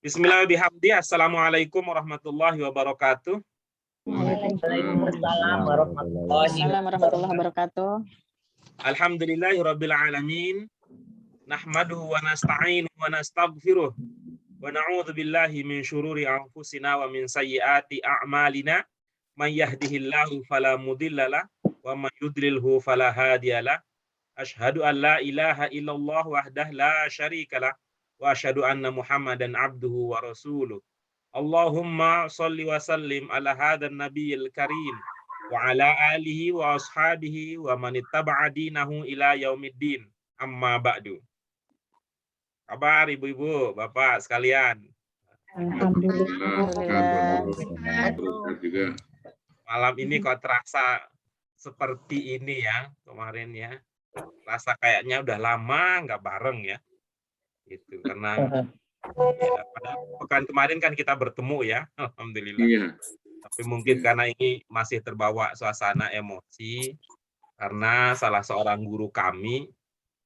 Bismillahirrahmanirrahim. Assalamualaikum warahmatullahi wabarakatuh. Waalaikumsalam warahmatullahi wabarakatuh. Alhamdulillahirabbil alamin. Nahmaduhu wa nasta'inuhu wa nastaghfiruh. Wa na'udzu billahi min syururi anfusina wa min sayyiati a'malina. Man yahdihillahu fala mudhillalah wa man yudlilhu fala hadiyalah. Asyhadu an la ilaha illallah wahdahu la syarikalah wa asyhadu anna Muhammadan abduhu wa rasuluh. Allahumma shalli wa sallim ala hadzal nabiyil karim wa ala alihi wa ashabihi wa man ittaba'a dinahu ila yaumiddin. Amma ba'du. Kabar ibu-ibu, bapak sekalian? Alhamdulillah. Juga. Malam ini kok terasa seperti ini ya kemarin ya. Rasa kayaknya udah lama nggak bareng ya. Gitu karena ya, pada pekan kemarin kan kita bertemu ya, alhamdulillah. Iya. Tapi mungkin karena ini masih terbawa suasana emosi karena salah seorang guru kami,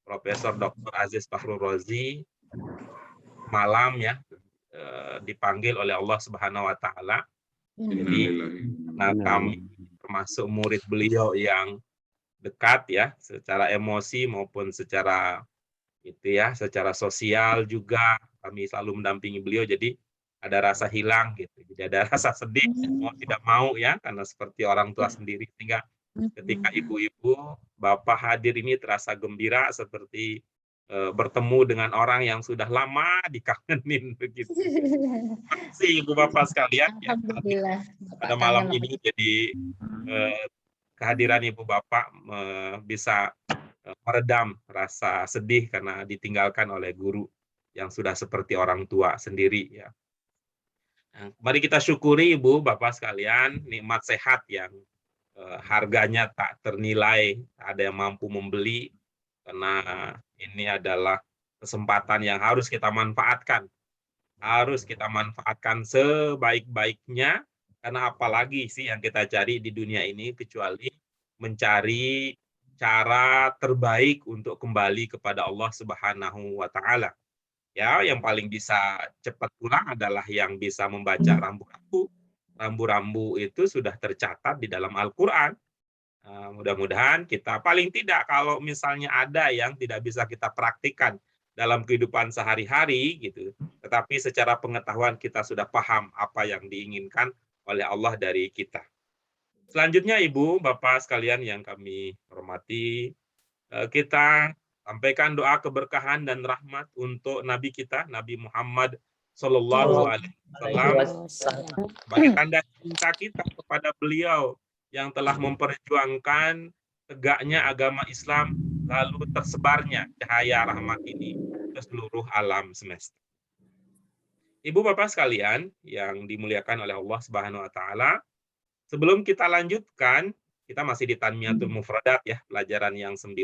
Profesor Dr. Aziz Fakhrul Razi, malam ya dipanggil oleh Allah Subhanahu Wa Taala. Jadi, nah kami termasuk murid beliau yang dekat ya, secara emosi maupun secara itu ya, secara sosial juga kami selalu mendampingi beliau. Jadi ada rasa hilang gitu, jadi ada rasa sedih mau tidak mau ya, karena seperti orang tua sendiri. Sehingga ketika ibu-ibu, bapak hadir ini terasa gembira seperti bertemu dengan orang yang sudah lama dikangenin begitu. Terima kasih ibu bapak sekalian ya, pada malam ini jadi kehadiran ibu bapak bisa meredam rasa sedih karena ditinggalkan oleh guru yang sudah seperti orang tua sendiri ya. Nah, mari kita syukuri ibu bapak sekalian nikmat sehat yang harganya tak ternilai, ada yang mampu membeli, karena ini adalah kesempatan yang harus kita manfaatkan. Harus kita manfaatkan sebaik-baiknya, karena apalagi sih yang kita cari di dunia ini kecuali mencari cara terbaik untuk kembali kepada Allah Subhanahu wa Ta'ala. Ya, yang paling bisa cepat pulang adalah yang bisa membaca rambu-rambu. Rambu-rambu itu sudah tercatat di dalam Al-Quran. Mudah-mudahan kita paling tidak kalau misalnya ada yang tidak bisa kita praktikkan dalam kehidupan sehari-hari gitu, tetapi secara pengetahuan kita sudah paham apa yang diinginkan oleh Allah dari kita. Selanjutnya ibu, bapak sekalian yang kami hormati, kita sampaikan doa keberkahan dan rahmat untuk Nabi kita, Nabi Muhammad Sallallahu Alaihi Wasallam, sebagai tanda cinta kita kepada beliau yang telah memperjuangkan tegaknya agama Islam, lalu tersebarnya cahaya rahmat ini ke seluruh alam semesta. Ibu bapak sekalian yang dimuliakan oleh Allah Subhanahu Wa Taala, sebelum kita lanjutkan, kita masih di Tanmiyatul Mufradat ya, pelajaran yang 9.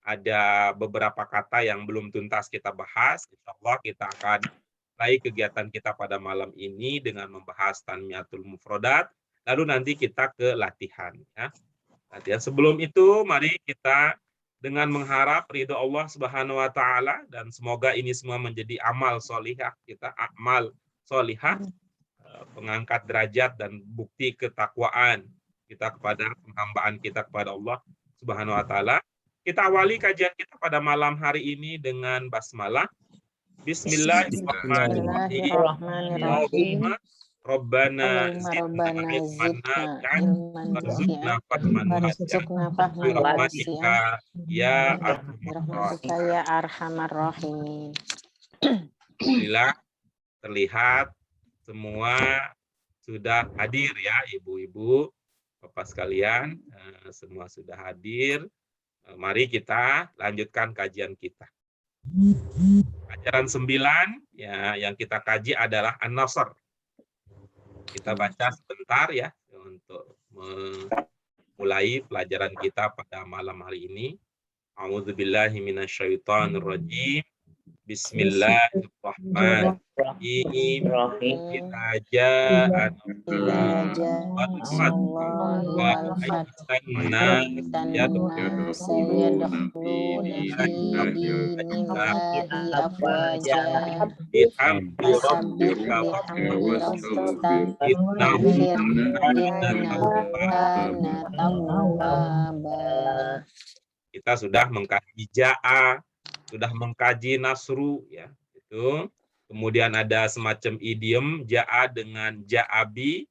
Ada beberapa kata yang belum tuntas kita bahas. Insya Allah kita akan mulai kegiatan kita pada malam ini dengan membahas Tanmiyatul Mufradat. Lalu nanti kita ke latihan ya. Latihan sebelum itu, mari kita dengan mengharap ridho Allah Subhanahu Wa Taala, dan semoga ini semua menjadi amal solihah kita, amal solihah, pengangkat derajat dan bukti ketakwaan kita kepada penghambaan kita kepada Allah Subhanahu Wa Taala. Kita awali kajian kita pada malam hari ini dengan basmalah. Bismillahirrahmanirrahim. Rabbana zidna ilman warzuqna fahman rahmatika ya arhamar rahim. Alhamdulillah terlihat semua sudah hadir ya, ibu-ibu, bapak sekalian, semua sudah hadir. Mari kita lanjutkan kajian kita. Pelajaran 9 ya, yang kita kaji adalah An-Nasr. Kita baca sebentar ya untuk memulai pelajaran kita pada malam hari ini. A'udzubillahi minasyaitonirrajim. Bismillahirrahmanirrahim. Idza jaa Idza jaa wal fath Allahu wa wal fath aitan wa nas ra'aitan nasa yadkhuluna fi dinillahi afwaja bihamdi fasabbih rabbika bihamdi rabbika innahu wastaghfir kana innahu kana tawwaba. Kita sudah mengkaji ja'a, sudah mengkaji nasru, ya itu. Kemudian ada semacam idiom ja'a dengan ja'abi.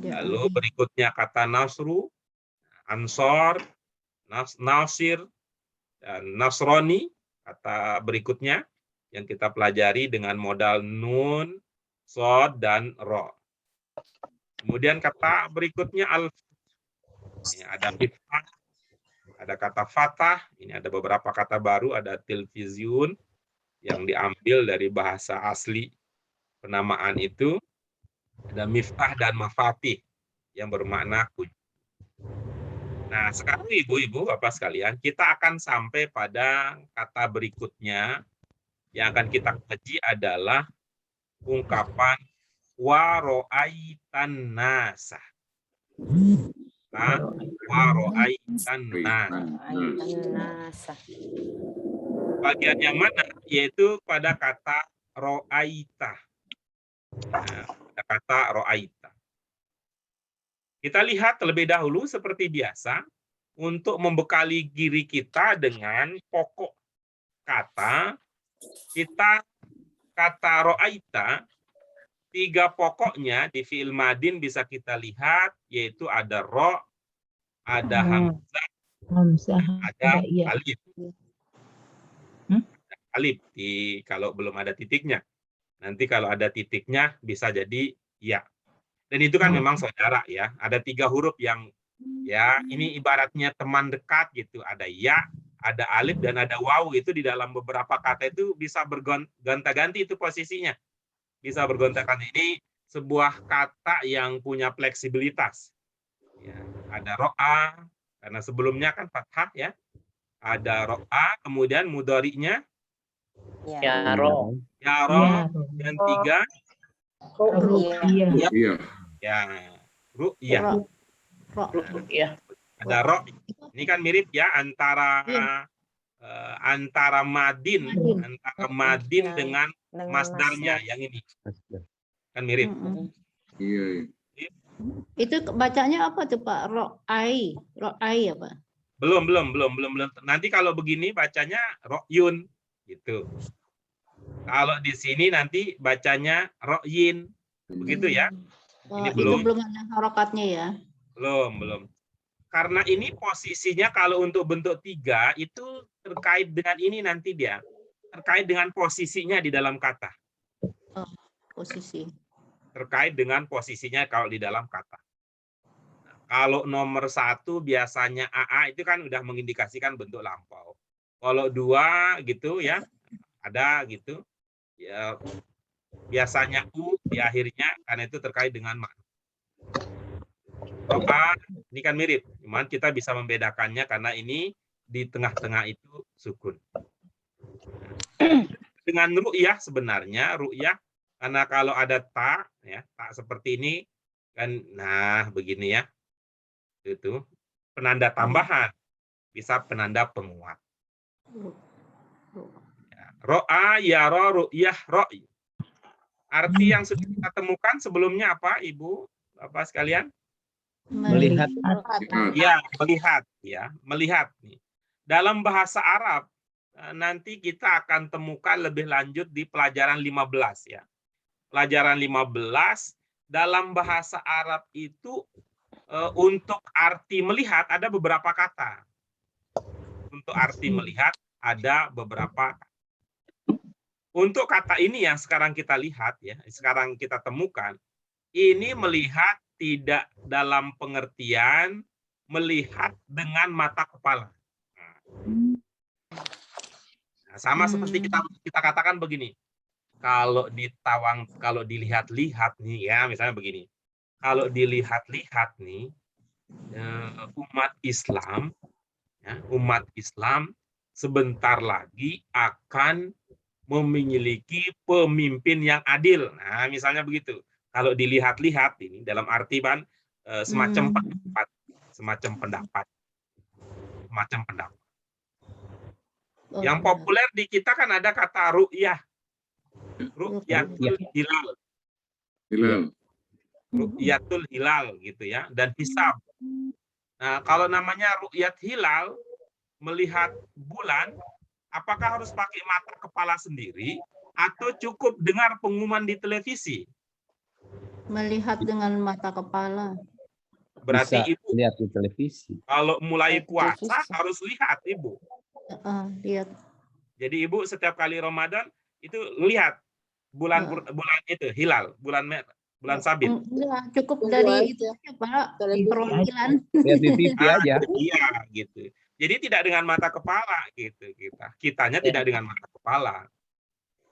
Lalu berikutnya kata nasru, ansor, nasir, dan nasroni. Kata berikutnya yang kita pelajari dengan modal nun, sod, dan ro. Kemudian kata berikutnya ada miftah, ada kata fatah, ini ada beberapa kata baru, ada tilvizyun yang diambil dari bahasa asli penamaan itu, ada miftah dan mafatih yang bermakna kunci. Nah, sekarang ibu-ibu, bapak sekalian, kita akan sampai pada kata berikutnya yang akan kita kaji adalah ungkapan waro'aitan nasa. Waro'aitan nasa. Bagian yang mana? Yaitu pada kata ro'aita. Nah, pada kata ro'aita. Kita lihat terlebih dahulu seperti biasa untuk membekali diri kita dengan pokok kata. Kita kata ro'aita, 3 pokoknya di fi'il madin bisa kita lihat, yaitu ada ro, ada hamzah, ada alif. Alif kalau belum ada titiknya. Nanti kalau ada titiknya bisa jadi ya. Dan itu kan memang saudara ya. Ada 3 huruf yang ya ini ibaratnya teman dekat gitu. Ada ya, ada alif, dan ada waw. Itu di dalam beberapa kata itu bisa bergonta-ganti itu posisinya. Bisa bergonta-ganti. Ini sebuah kata yang punya fleksibilitas. Ya, ada ro'a, karena sebelumnya kan fathah ya. Ada ro'a, kemudian mudhari'nya Ya. yaro, dan 3 ya ru'yah. Ada ro. Ini kan mirip ya antara antara madin dengan masdarnya yang ini. Kan mirip. Iya. Itu bacanya apa tuh Pak? Ro'ai apa? Belum. Nanti kalau begini bacanya ro'yun gitu. Kalau di sini nanti bacanya ro'yin. Begitu ya. Ini belum. Itu belum ada harokatnya ya? Belum. Karena ini posisinya kalau untuk bentuk 3 itu terkait dengan ini nanti dia. Terkait dengan posisinya di dalam kata. Posisi. Terkait dengan posisinya kalau di dalam kata. Nah, kalau nomor 1 biasanya AA itu kan udah mengindikasikan bentuk lampau. Kalau 2 gitu ya, ada gitu. Ya, biasanya U di akhirnya karena itu terkait dengan makna. Ro'a ini kan mirip, cuman kita bisa membedakannya karena ini di tengah-tengah itu sukun. Dengan ru'yah sebenarnya ru'yah karena kalau ada ta ya, ta seperti ini kan nah begini ya. Itu penanda tambahan bisa penanda penguat. Ya, ro'a yara ru'yah ro'i. Arti yang sudah kita temukan sebelumnya apa Ibu Bapak sekalian? Melihat. Ya, melihat. Dalam bahasa Arab nanti kita akan temukan lebih lanjut di pelajaran 15 ya. Pelajaran 15 dalam bahasa Arab itu untuk arti melihat ada beberapa kata. Untuk arti melihat ada beberapa kata. Untuk kata ini yang sekarang kita lihat ya, sekarang kita temukan, ini melihat tidak dalam pengertian melihat dengan mata kepala. Nah, sama seperti kita katakan begini. Kalau dilihat-lihat nih ya, misalnya begini. Kalau dilihat-lihat nih umat Islam sebentar lagi akan memiliki pemimpin yang adil. Nah, misalnya begitu. Kalau dilihat-lihat ini dalam arti semacam pendapat, semacam pendapat. Oh, Yang iya. populer di kita kan ada kata ru'yah. Ru'yatul hilal. Hilal. Ru'yatul hilal gitu ya, dan hisab. Nah, kalau namanya ru'yat hilal, melihat bulan, apakah harus pakai mata kepala sendiri atau cukup dengar pengumuman di televisi? Melihat dengan mata kepala. Berarti Bisa Ibu lihat di televisi. kalau mulai Lihat di puasa televisi. harus lihat Ibu. Lihat. Jadi Ibu setiap kali Ramadan itu lihat bulan itu hilal, bulan sabit. Enggak, cukup dari itu aja, Pak. Perwakilan. Lihat di TV aja. Iya gitu. Jadi tidak dengan mata kepala gitu kitanya tidak dengan mata kepala.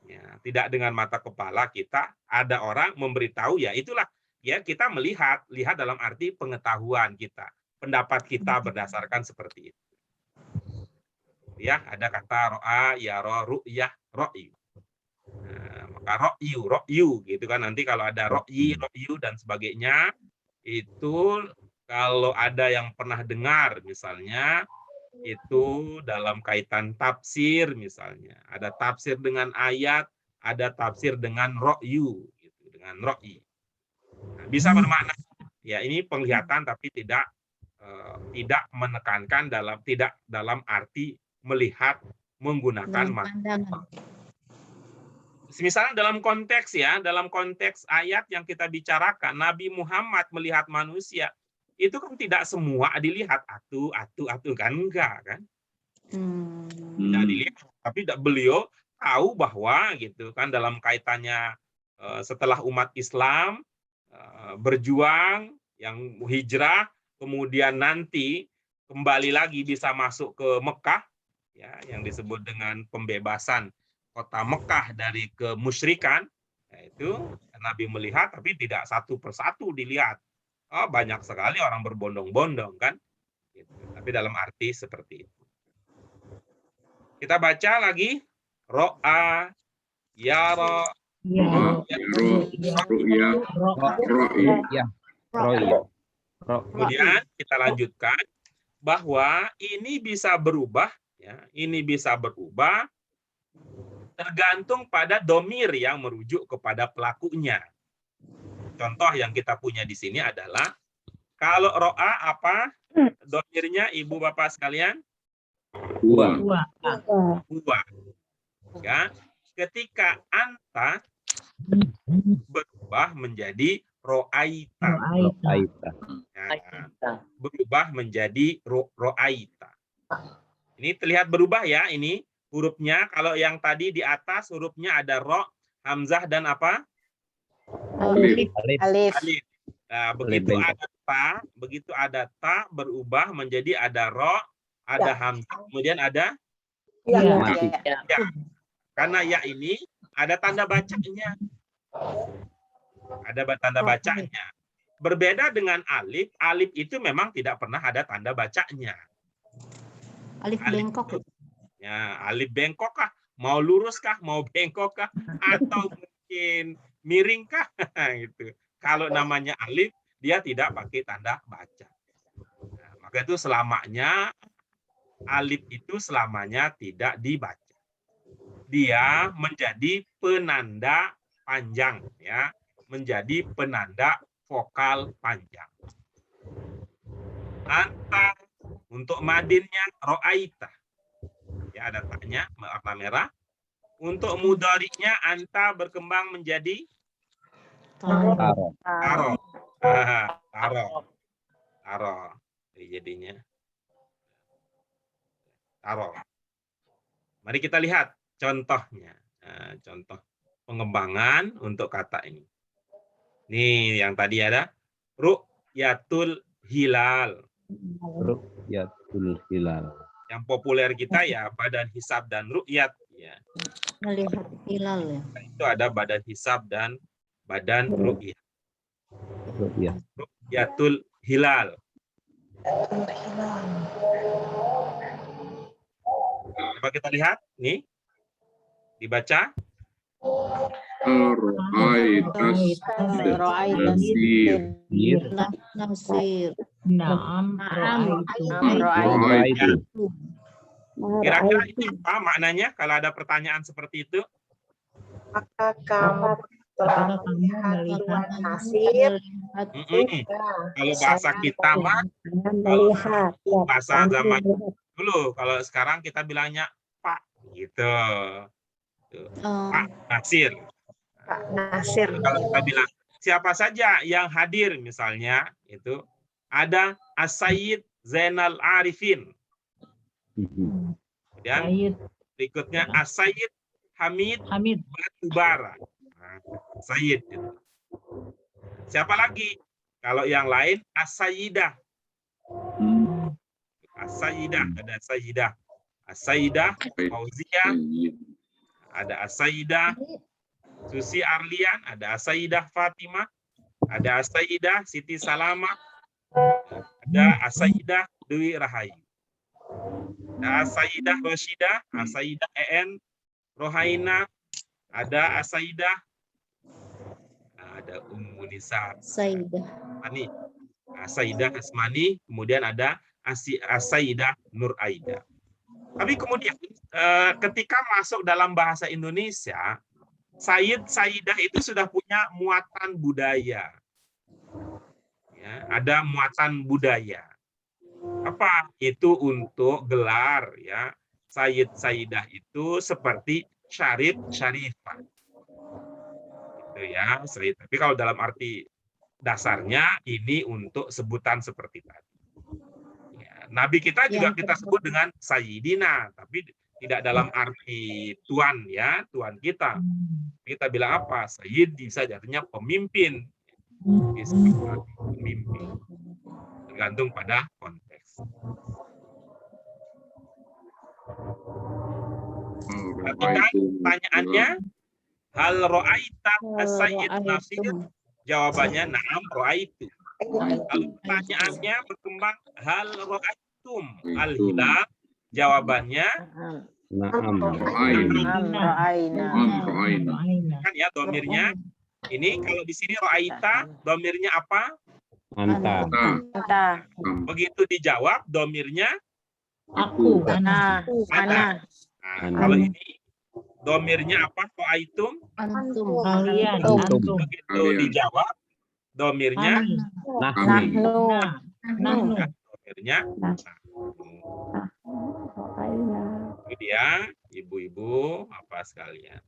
Ya, tidak dengan mata kepala kita, ada orang memberitahu, ya itulah ya kita lihat dalam arti pengetahuan kita, pendapat kita berdasarkan seperti itu. Ya, ada kata ro'a, ya ru'yah, ro'yu. Nah, maka ro'yu gitu kan, nanti kalau ada ro'yu dan sebagainya, itu kalau ada yang pernah dengar misalnya, itu dalam kaitan tafsir misalnya, ada tafsir dengan ayat, ada tafsir dengan ro'yu, gitu, dengan ro'yi. Nah, bisa bermakna, ya ini penglihatan tapi tidak menekankan tidak dalam arti melihat menggunakan mata. Misalnya dalam konteks ayat yang kita bicarakan, Nabi Muhammad melihat manusia, itu kan tidak semua dilihat atu kan, enggak kan? Tidak dilihat, tapi beliau tahu bahwa gitu kan dalam kaitannya setelah umat Islam berjuang, yang hijrah, kemudian nanti kembali lagi bisa masuk ke Mekah, ya, yang disebut dengan pembebasan kota Mekah dari kemusyrikan, yaitu Nabi melihat tapi tidak satu persatu dilihat. Oh, banyak sekali orang berbondong-bondong kan, gitu. Tapi dalam arti seperti itu. Kita baca lagi ro'a, yara, kemudian kita lanjutkan bahwa ini bisa berubah, ya, ini bisa berubah tergantung pada domir yang merujuk kepada pelakunya. Contoh yang kita punya di sini adalah kalau ro'a apa domirnya Ibu Bapak sekalian? Huwa. Huwa. Ya, ketika anta berubah menjadi ro'aita. Ya, berubah menjadi ro'aita. Ini terlihat berubah ya, ini hurufnya. Kalau yang tadi di atas hurufnya ada ro, hamzah dan apa? Alif. Nah, begitu ada ta berubah menjadi ada ro, ada hamzah, kemudian ada Ya. Karena ya ini ada tanda bacanya. Ada tanda bacanya. Berbeda dengan alif, alif itu memang tidak pernah ada tanda bacanya. Alif bengkok. Ya, alif bengkok kah? Mau lurus kah? Mau bengkok kah? Atau mungkin miring kah? Gitu. Kalau namanya alif, dia tidak pakai tanda baca. Nah, maka itu selamanya alif itu selamanya tidak dibaca. Dia menjadi penanda panjang, ya, menjadi penanda vokal panjang. Anta untuk madinnya ro'aita, ya ada taknya warna merah. Untuk mudhari'nya anta berkembang menjadi taro. Jadinya taro. Mari kita lihat contohnya. Nah, contoh pengembangan untuk kata ini. Nih yang tadi ada ru'yatul hilal. Ru'yatul hilal. Yang populer kita ya badan hisab dan ru'yat, ya. Melihat hilal ya. Itu ada badan hisab dan badan ru'yat. Ru'yatul hilal. Coba kita lihat nih. Dibaca Al-Ra'aitas Nasir. Nasir. Naam Naam. ra'aitu. kira-kira ini apa maknanya kalau ada pertanyaan seperti itu? Apakah kamu telah melihat Tuan Nasir? Mm-mm. Kalau bahasa kita mah Melihat. bahasa zaman dulu, kalau sekarang kita bilangnya Pak gitu. Pak Nasir. Pak Nasir. Kalau kita bilang siapa saja yang hadir misalnya itu ada As-Sayyid Zainal Arifin. Kemudian Sayyid berikutnya As-Sayyid Hamid Hamid. Batubara. Nah, Sayyid itu. Siapa lagi? Kalau yang lain As-Sayyidah. As-Sayyidah, ada Sayyidah. As-Sayyidah Fauziyah, ada As-Sayyidah Susi Arlian, ada As-Sayyidah Fatimah, ada As-Sayyidah Siti Salama, ada As-Sayyidah Dewi Rahayu. Ada As-Sayyidah Roshidah, As-Sayyidah EN Rohaina, ada As-Sayyidah, ada Ummu Nisa Sayyidah. Asmani, As-Sayyidah Asmani, kemudian ada As-Sayyidah Nur Aida. Tapi kemudian ketika masuk dalam bahasa Indonesia, Sayyid Sayyidah itu sudah punya muatan budaya. Ya, ada muatan budaya. Apa itu untuk gelar ya? Sayyid Sayyidah itu seperti syarif syarifah. Itu ya, tapi kalau dalam arti dasarnya ini untuk sebutan seperti tadi. Ya, Nabi kita juga kita sebut dengan Sayyidina, tapi tidak dalam arti tuan ya, tuan kita. Kita bilang apa? Sayyidi saja, artinya pemimpin. Bisa pemimpin. Tergantung pada konteks. Pertanyaannya, hal ro'aita as-sayyid Nasir? Jawabannya na'am ro'aitu. Kalau pertanyaannya berkembang, hal ro'aitum al-hilal? Jawabannya Naam. kan ya domirnya. Ini kalau di sini ro'aita, domirnya apa? Anta. Begitu dijawab, domirnya Aku. ana. Nah, kalau ini domirnya apa? Ro'aitum. Antum. Kalian. Antum. Antum. Begitu dijawab, domirnya Nahnu. domirnya itu dia, ibu-ibu apa sekalian.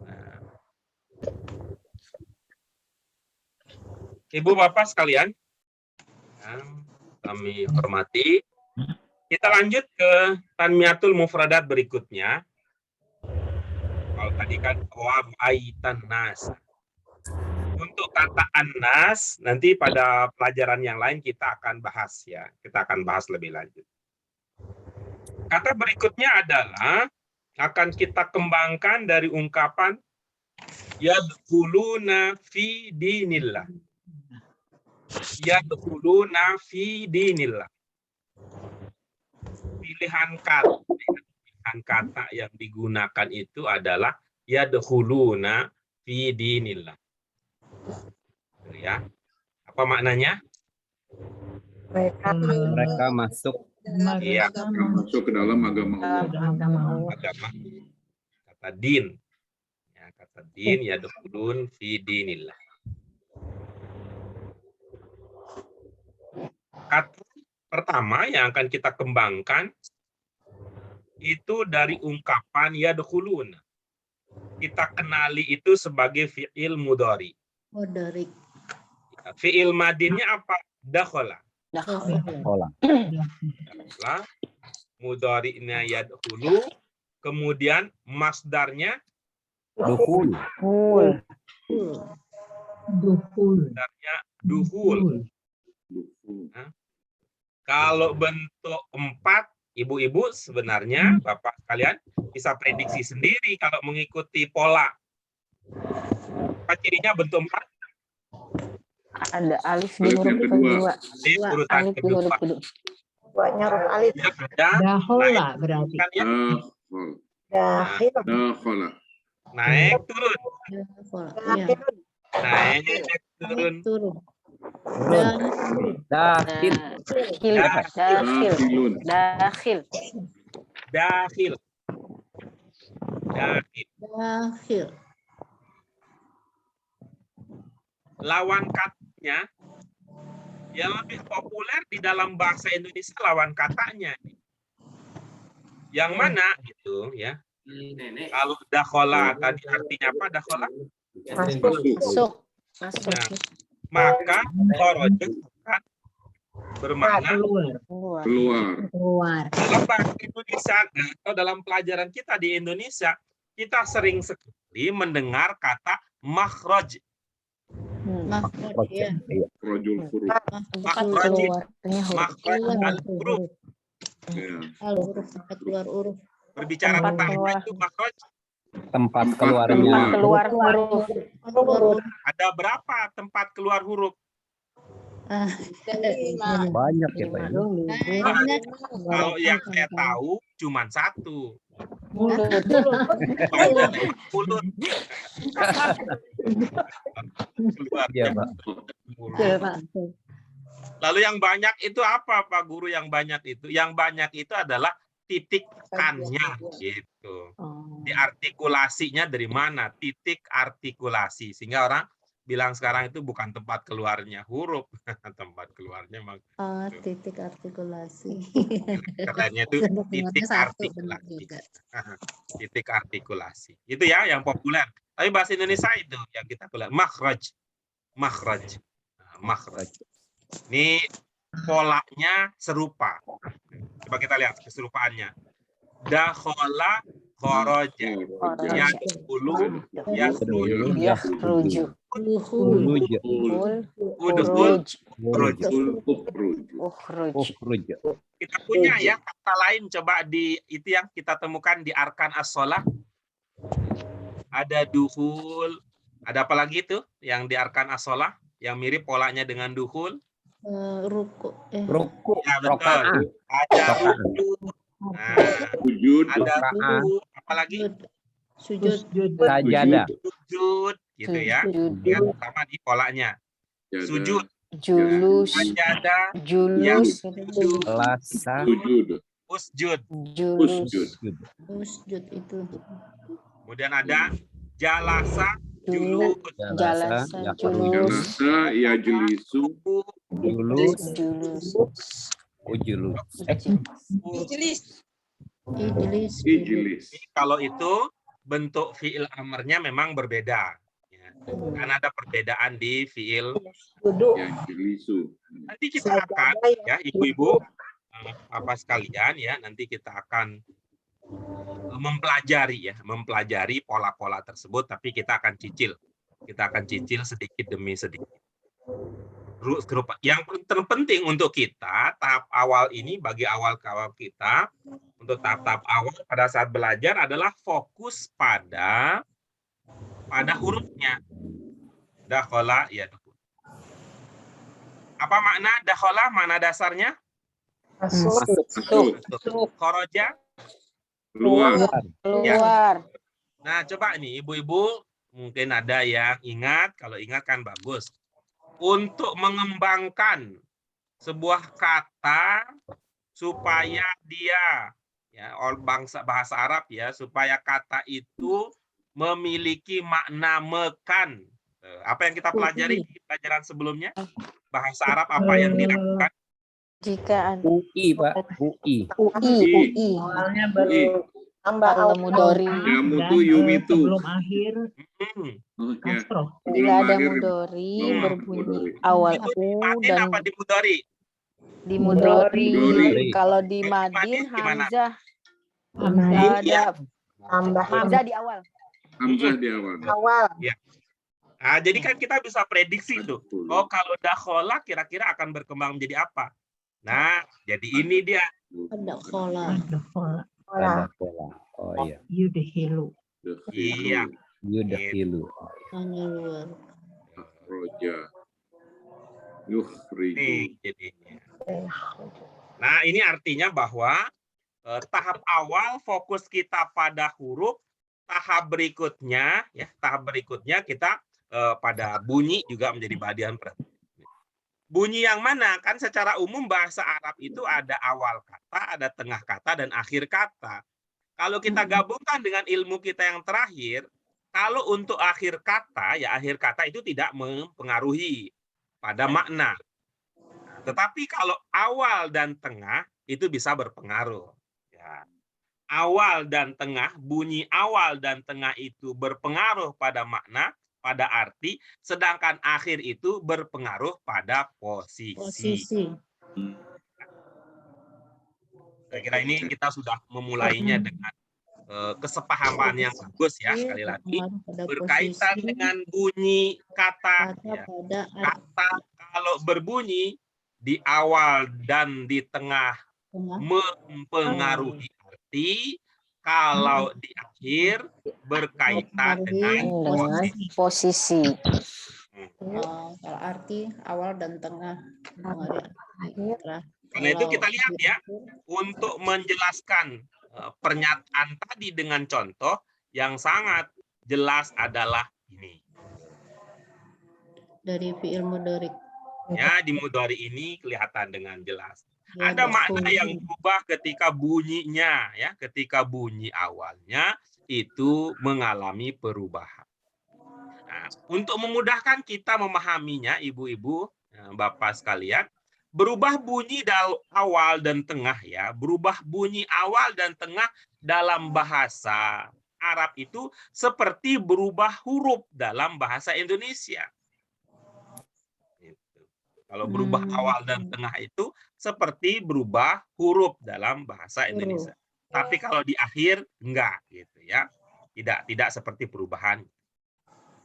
Nah. Ibu bapak sekalian, yang kami hormati, kita lanjut ke tanmiyatul mufradat berikutnya. Kalau tadi kan wa'aitan nas. Untuk kata an-nas nanti pada pelajaran yang lain kita akan bahas ya. Kita akan bahas lebih lanjut. Kata berikutnya adalah akan kita kembangkan dari ungkapan yadkhuluna fi dinillah. Yadkhuluna fi dinillah. Pilihan kata yang digunakan itu adalah yadkhuluna fi dinillah. Ya. Apa maknanya? Mereka masuk. Iya. Masuk ke dalam agama Allah. Agama. Kata din. Ya, kata din yadkhulun fi dinillah. Kata pertama yang akan kita kembangkan itu dari ungkapan yadkhulun. Kita kenali itu sebagai fi'il mudhari. Mudhari. Fi'il madinnya apa? Dakhala. Sekolah. Dakhala. Mudhari'nya yadkhulu. Kemudian masdarnya Dukhul. masdarnya duhul. Nah, kalau bentuk 4, ibu-ibu sebenarnya bapak sekalian bisa prediksi sendiri kalau mengikuti pola. Apa cirinya bentuk 4? Ada alif Alif di huruf yang kedua. kedua. Di urutan Alif di kedua. huruf kedua. Buatnya huruf alif. Ada Dahola berarti. kan ya? Dakhil. dakhala, Naik turun. Iya. Naik turun. Turun. Turun. Dakhil. Dakhil. dakhilun, Dakhil. Dakhil. Dakhil. Dakhil. Lawan katanya yang lebih populer di dalam bahasa Indonesia lawan katanya. Yang mana itu ya? Kalau dakhala tadi artinya apa dakhala? Masuk. Masuk. Nah, maka kharaja kan bermakna Keluar. keluar, Keluar. dalam bahasa Indonesia atau dalam pelajaran kita di Indonesia, kita sering sekali mendengar kata makhraj. Makhraj ya. rojul huruf, Makhraj, Keluarnya huruf. makhraj al-huruf. ya, Huruf tempat keluar huruf. Berbicara Tempat tentang apa keluar. itu makhraj? Tempat Tempat keluarnya. Keluar huruf. Huruf. Ada berapa tempat keluar huruf? Banyak ya Pak. Banyak. Kalau yang saya tahu cuma satu. Mulut. Mulut. Keluar. Iya Pak. Mulut. Lalu yang banyak itu apa Pak Guru? Yang banyak itu? Yang banyak itu adalah titik tekannya gitu. Di artikulasinya dari mana? Titik artikulasi. Sehingga orang bilang sekarang itu bukan tempat keluarnya huruf, tempat keluarnya Titik artikulasi. kerennya itu titik artikulasi. Titik artikulasi. Itu ya yang populer. Tapi bahasa Indonesia itu yang kita kuliah makhraj. Makhraj. Makhraj. Ini polanya serupa. Coba kita lihat keserupaannya. Dakhala kharaja. Yadkhulu yakhruju. Yakhruju. Dukhul. Udkhul Ukhruj. ukhruj, Kita punya ya kata lain coba di itu yang kita temukan di arkan as-shalah. Ada dukhul, ada apa lagi itu yang di arkan as-shalah yang mirip polanya dengan dukhul? Ruku. Ruku. Ya betul. Rokaat. Ada ruku. Nah, sujud, ada ruku, apalagi Sujud. Sajadah. sujud gitu ya. Yang sama di polanya. jada, Sujud, Julus. sajadah, Julus. sujud, Lasa. sujud, usjud. Julus. usjud, Sujud itu. Kemudian ada jalasa, Julus. julus, Jalasa. Julus. jalasa, yajlisu, Julus. Julus. Ujulus. Ijlis. ijlis, Kalau itu bentuk fiil amarnya memang berbeda. Ya. Karena ada perbedaan di fiil. yajlisu, Nanti kita akan ya ibu-ibu apa sekalian ya nanti kita akan mempelajari pola-pola tersebut, tapi kita akan cicil sedikit demi sedikit. Yang terpenting untuk kita tahap awal ini bagi awal kita untuk tahap awal pada saat belajar adalah fokus pada hurufnya. Dakhala ya. Apa makna dakhala? Mana dasarnya? masuk, Kharaja. keluar, Keluar. Nah, coba nih ibu-ibu mungkin ada yang ingat, kalau ingat kan bagus. Untuk mengembangkan sebuah kata supaya dia ya bangsa bahasa Arab ya, supaya kata itu memiliki makna mekan. Apa yang kita pelajari di pelajaran sebelumnya? Bahasa Arab apa yang dilakukan? Jika UI Pak. UI. UI. Awalnya i, baru Tambah mudori. yamutu, yumitu, sebelum akhir oh ya, kasroh. Bila ada akhir, mudori belum berbunyi mudori. awal Itu u di madin dan apa di mudhari? di mudori. Mudori. Kalau di Di madin madin gimana? hamzah Hamzah. ada hamzah di awal. hamzah di awal, Nah, jadi kan kita bisa prediksi tuh. Oh, kalau dakhala kira-kira akan berkembang menjadi apa? Nah, jadi ini dia. Ada khola. Ada khola. Ada pola. Oh iya. Yudhilu. Iya. Yudhilu. Hanya luar. roja, yukhriju, Nih, jadinya. Nah, ini artinya bahwa tahap awal fokus kita pada huruf, tahap berikutnya kita pada bunyi juga menjadi bagian perhatian. Bunyi yang mana? Kan secara umum bahasa Arab itu ada awal kata, ada tengah kata, dan akhir kata. Kalau kita gabungkan dengan ilmu kita yang terakhir, kalau untuk akhir kata, ya akhir kata itu tidak mempengaruhi pada makna. Tetapi kalau awal dan tengah itu bisa berpengaruh. Ya. Awal dan tengah, bunyi awal dan tengah itu berpengaruh pada makna, pada arti, sedangkan akhir itu berpengaruh pada posisi. Saya kira ini kita sudah memulainya dengan kesepahaman yang bagus ya, sekali lagi berkaitan dengan bunyi kata. Ya. Kata kalau berbunyi di awal dan di tengah mempengaruhi arti, kalau di akhir berkaitan dengan posisi. Kalau arti awal dan tengah. Karena itu kita lihat ya, untuk menjelaskan pernyataan tadi dengan contoh yang sangat jelas adalah ini. Dari fi'il mudhari. Ya, di mudhari ini kelihatan dengan jelas. Ada makna yang berubah ketika bunyinya, ya, ketika bunyi awalnya itu mengalami perubahan. Nah, untuk memudahkan kita memahaminya, ibu-ibu, bapak sekalian, berubah bunyi awal dan tengah ya, berubah bunyi awal dan tengah dalam bahasa Arab itu seperti berubah huruf dalam bahasa Indonesia. Kalau berubah awal dan tengah itu seperti berubah huruf dalam bahasa Indonesia. Tapi kalau di akhir enggak gitu ya. Tidak seperti perubahan.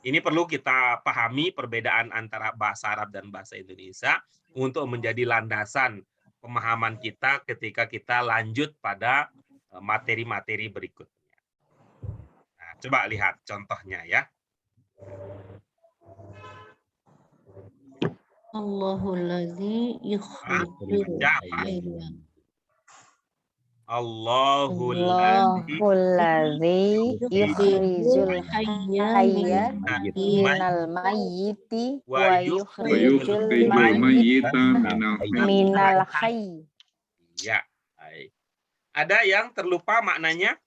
Ini perlu kita pahami perbedaan antara bahasa Arab dan bahasa Indonesia untuk menjadi landasan pemahaman kita ketika kita lanjut pada materi-materi berikutnya. Nah, coba lihat contohnya ya. Allahul ladzi yukhrijul hayya. Allahul ladzi yukhrijul hayya minal mayyiti wa yukhrijul mayyita minal hayy. Ya, baik. Ada yang terlupa maknanya?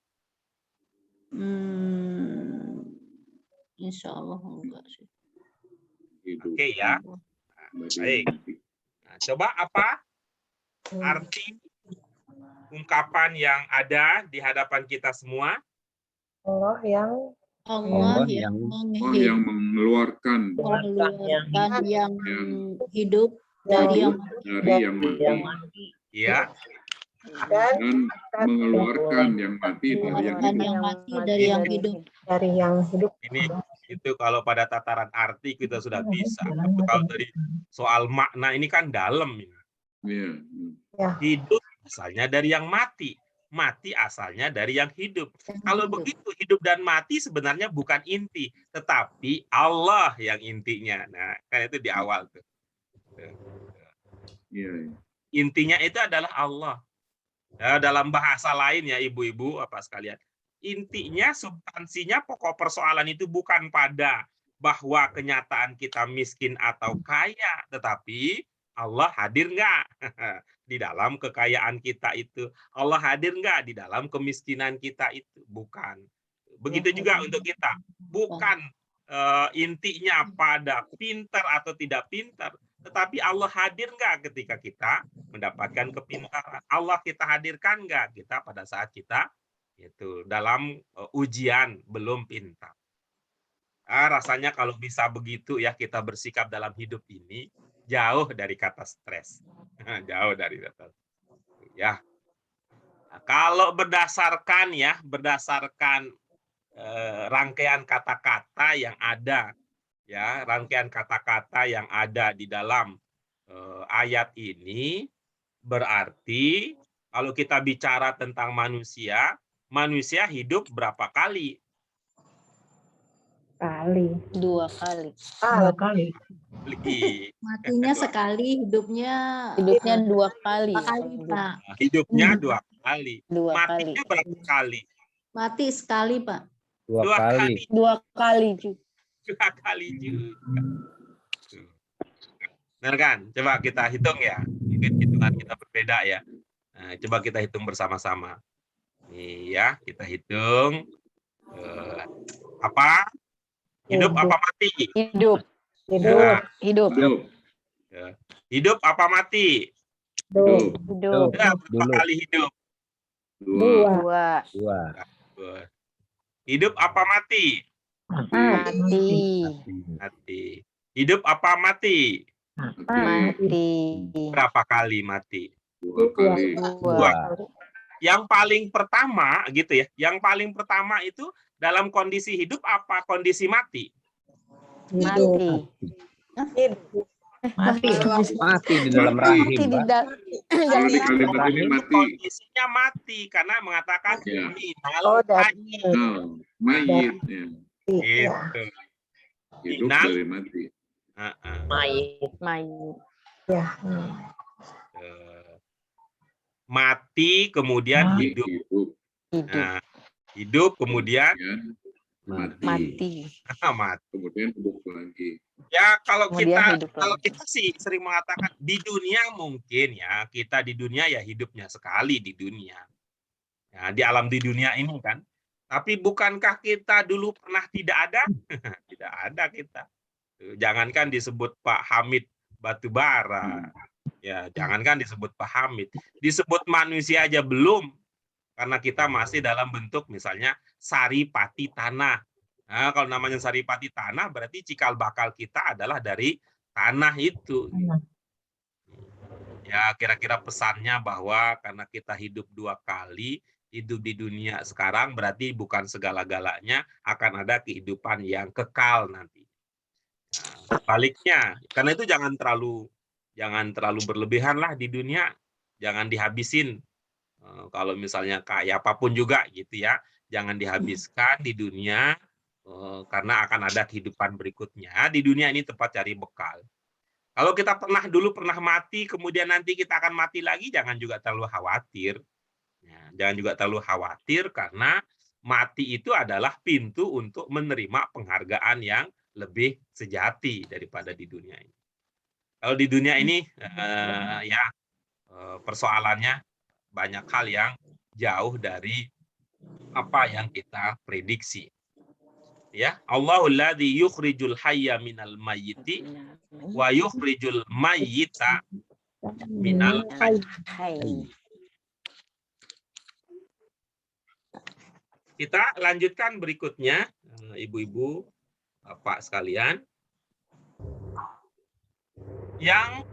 Insya Allah enggak sih. Oke ya. Baik. Nah, coba apa arti ungkapan yang ada di hadapan kita semua? Allah yang mengeluarkan yang hidup dari yang mati. Ya. Dan mengeluarkan yang mati dari yang hidup. Ini itu kalau pada tataran arti kita sudah bisa. Tapi kalau dari soal makna ini kan dalam ini. Hidup asalnya dari yang mati. Mati asalnya dari yang hidup. Kalau begitu hidup dan mati sebenarnya bukan inti, tetapi Allah yang intinya. Nah, kan itu di awal tuh. Intinya itu adalah Allah. Ya, dalam bahasa lain ya ibu-ibu apa sekalian. Intinya, substansinya, pokok persoalan itu bukan pada bahwa kenyataan kita miskin atau kaya, tetapi Allah hadir nggak di dalam kekayaan kita itu? Allah hadir nggak di dalam kemiskinan kita itu? Bukan. Begitu juga untuk kita. Bukan intinya pada pintar atau tidak pintar, tetapi Allah hadir nggak ketika kita mendapatkan kepintaran? Allah kita hadirkan nggak kita pada saat kita itu dalam ujian belum pintar. Rasanya kalau bisa begitu ya kita bersikap dalam hidup ini jauh dari kata stres. Jauh dari kata ya. Nah, kalau berdasarkan rangkaian kata-kata yang ada ya, rangkaian kata-kata yang ada di dalam ayat ini berarti kalau kita bicara tentang manusia hidup berapa kali? Dua kali. Matinya sekali, hidupnya dua kali. Pak. Hidupnya dua kali. Dua Matinya kali. berapa kali? Mati sekali, Pak. Dua kali. Dua kali juga. 2 kali juga. Tuh. Benar kan? Coba kita hitung ya. Mungkin hitungan kita berbeda ya. Nah, coba kita hitung bersama-sama. Nih ya, kita hitung. Apa? Hidup apa mati? Hidup. Nah, Hidup. hidup apa mati? Hidup. Hidup. Udah, berapa kali hidup? 2. Dua. Hidup apa mati? Mati. Mati. Hidup apa mati? Mati. Berapa kali mati? 2 kali. Dua. Yang paling pertama gitu ya. Yang paling pertama itu dalam kondisi hidup apa kondisi mati? Mati. Mati. Mati di dalam rahim, Mati di Mbak. Kalau di kalimat ini mati. Kondisinya mati karena mengatakan Ya. minal hayy. Nah, mayit. Ya. Gitu. Hidup Minal. dari mati. Mayit. Mati kemudian hidup. Hidup. Hidup. Nah, hidup kemudian Mati. Mati. mati. Kemudian hidup lagi. Ya kalau Kemudian hidup kalau lagi. kita sih sering mengatakan di dunia mungkin ya kita di dunia ya hidupnya sekali di dunia. Ya, di alam di dunia ini kan. Tapi bukankah kita dulu pernah tidak ada? Tidak ada kita. Jangankan disebut Pak Hamid Batubara. Ya, jangankan disebut Pak Hamid. Disebut manusia aja belum. Karena kita masih dalam bentuk misalnya saripati tanah. Nah, kalau namanya saripati tanah berarti cikal bakal kita adalah dari tanah itu. Ya, kira-kira pesannya bahwa karena kita hidup 2 kali, hidup di dunia sekarang berarti bukan segala-galanya akan ada kehidupan yang kekal nanti. Nah, baliknya, karena itu jangan terlalu berlebihan lah di dunia, jangan dihabisin. Kalau misalnya kayak apapun juga gitu ya, jangan dihabiskan di dunia karena akan ada kehidupan berikutnya. Di dunia ini tempat cari bekal. Kalau kita dulu pernah mati, kemudian nanti kita akan mati lagi, jangan juga terlalu khawatir. Ya, jangan juga terlalu khawatir karena mati itu adalah pintu untuk menerima penghargaan yang lebih sejati daripada di dunia ini. Kalau di dunia ini persoalannya banyak hal yang jauh dari apa yang kita prediksi. Ya, Allahul ladzi yukhrijul hayya minal mayyiti wa yukhrijul mayyita minal hayy. Kita lanjutkan berikutnya, ibu-ibu, bapak sekalian. Yang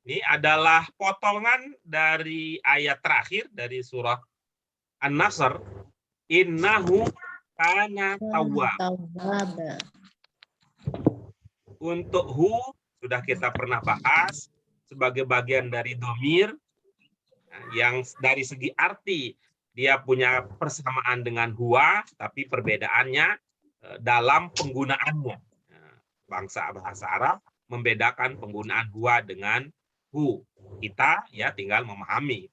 ini adalah potongan dari ayat terakhir dari surah An-Nasr. Innahu kana tawwaba. Untuk hu sudah kita pernah bahas sebagai bagian dari dhamir yang dari segi arti dia punya persamaan dengan huwa, tapi perbedaannya dalam penggunaannya. Bahasa Arab membedakan penggunaan huwa dengan hu. Kita ya tinggal memahami.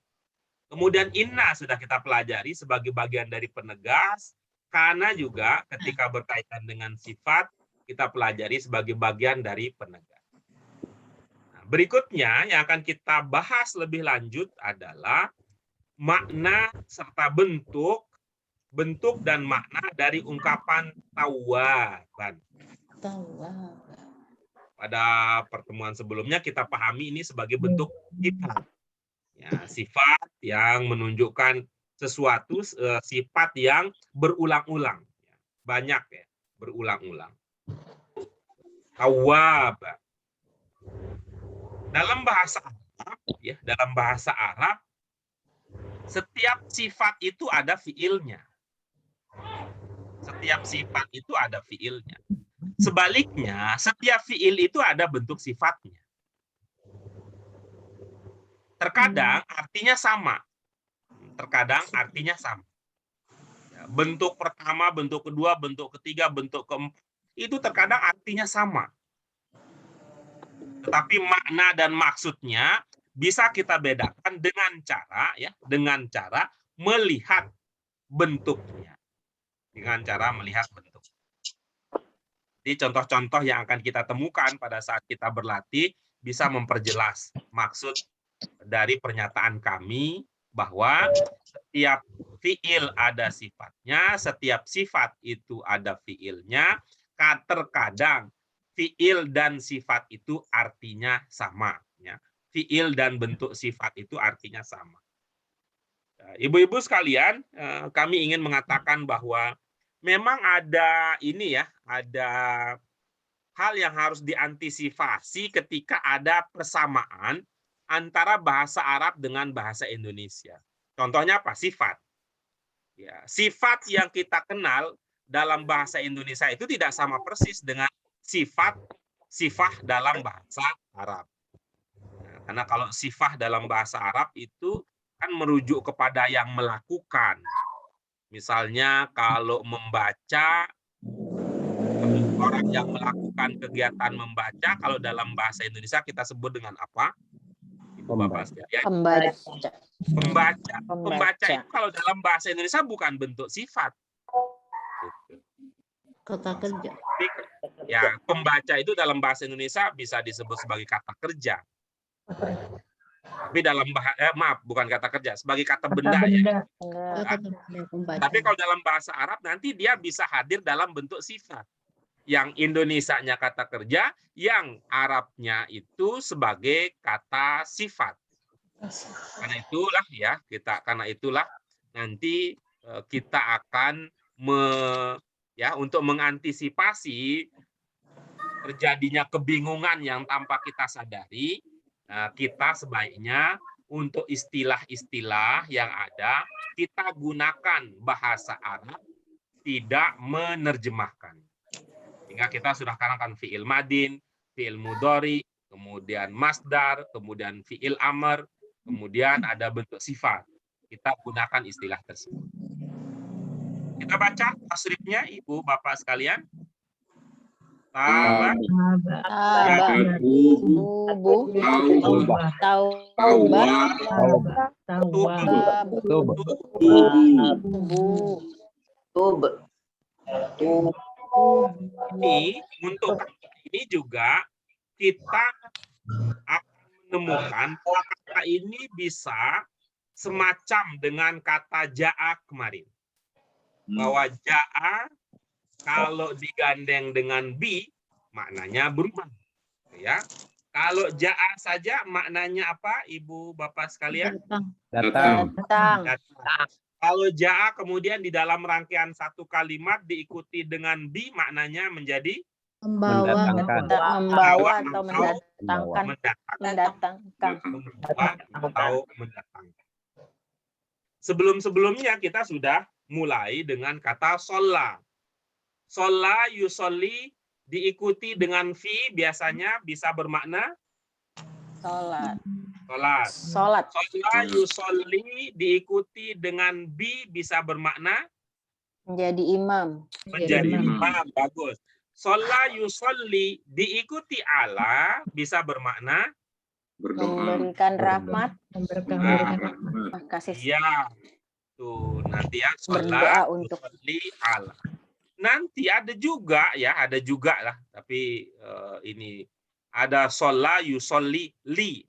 Kemudian inna sudah kita pelajari sebagai bagian dari penegas, karena juga ketika berkaitan dengan sifat kita pelajari sebagai bagian dari penegas. Nah, berikutnya yang akan kita bahas lebih lanjut adalah makna serta bentuk dan makna dari ungkapan tawaban. Pada pertemuan sebelumnya kita pahami ini sebagai bentuk sifat. Ya, sifat yang menunjukkan sesuatu, sifat yang berulang-ulang. Banyak ya, berulang-ulang. Tawwab. Dalam bahasa Arab, ya, dalam bahasa Arab, setiap sifat itu ada fiilnya. Setiap sifat itu ada fiilnya. Sebaliknya, setiap fiil itu ada bentuk sifatnya. Terkadang artinya sama. Terkadang artinya sama. Bentuk pertama, bentuk kedua, bentuk ketiga, bentuk keempat, itu terkadang artinya sama. Tetapi makna dan maksudnya bisa kita bedakan dengan cara melihat bentuknya. Dengan cara melihat bentuk. Jadi contoh-contoh yang akan kita temukan pada saat kita berlatih bisa memperjelas maksud dari pernyataan kami bahwa setiap fiil ada sifatnya, setiap sifat itu ada fiilnya, terkadang fiil dan sifat itu artinya sama. Ya. Fiil dan bentuk sifat itu artinya sama. Ibu-ibu sekalian, kami ingin mengatakan bahwa memang ada ini ya, ada hal yang harus diantisipasi ketika ada persamaan antara bahasa Arab dengan bahasa Indonesia. Contohnya apa? Sifat. Ya, sifat yang kita kenal dalam bahasa Indonesia itu tidak sama persis dengan sifat dalam bahasa Arab. Nah, karena kalau sifat dalam bahasa Arab itu kan merujuk kepada yang melakukan. Misalnya kalau membaca, orang yang melakukan kegiatan membaca, kalau dalam bahasa Indonesia kita sebut dengan apa? Ibu Bapak sekalian. Pembaca. Pembaca itu kalau dalam bahasa Indonesia bukan bentuk sifat. Kata kerja. Ya, pembaca itu dalam bahasa Indonesia bisa disebut sebagai kata kerja. Tapi dalam maaf, bukan kata kerja, sebagai kata benda ya. Tapi kalau dalam bahasa Arab nanti dia bisa hadir dalam bentuk sifat. Yang Indonesianya kata kerja, yang Arabnya itu sebagai kata sifat. Karena itulah nanti kita akan untuk mengantisipasi terjadinya kebingungan yang tanpa kita sadari. Kita sebaiknya untuk istilah-istilah yang ada, kita gunakan bahasa Arab, tidak menerjemahkan. Sehingga kita sudah katakan fi'il madin, fi'il mudhari, kemudian masdar, kemudian fi'il amr, kemudian ada bentuk sifat. Kita gunakan istilah tersebut. Kita baca tasrifnya, Ibu, Bapak sekalian. Taubah, ini untuk ini juga kita akan menemukan kata ini bisa semacam dengan kata ja'a kemarin. Bahwa ja'a kalau digandeng dengan bi, maknanya berubah. Ya. Kalau ja'a saja maknanya apa, Ibu Bapak sekalian? Datang. Kalau ja'a kemudian di dalam rangkaian satu kalimat diikuti dengan bi, maknanya menjadi Membawa. Membawa atau mendatangkan. Mendatangkan. Sebelum-sebelumnya kita sudah mulai dengan kata sholla. Sholla yusolli diikuti dengan fi biasanya bisa bermakna Sholat. Sholat. Sholla yusolli diikuti dengan bi bisa bermakna Menjadi imam. menjadi imam. Bagus. Sholla yusolli diikuti ala bisa bermakna Memberikan rahmat. Kasih iya. Tuh, nanti ya berdoa sholla untuk yusolli ala. Nanti ada juga lah, tapi ini ada sholla yusolli li.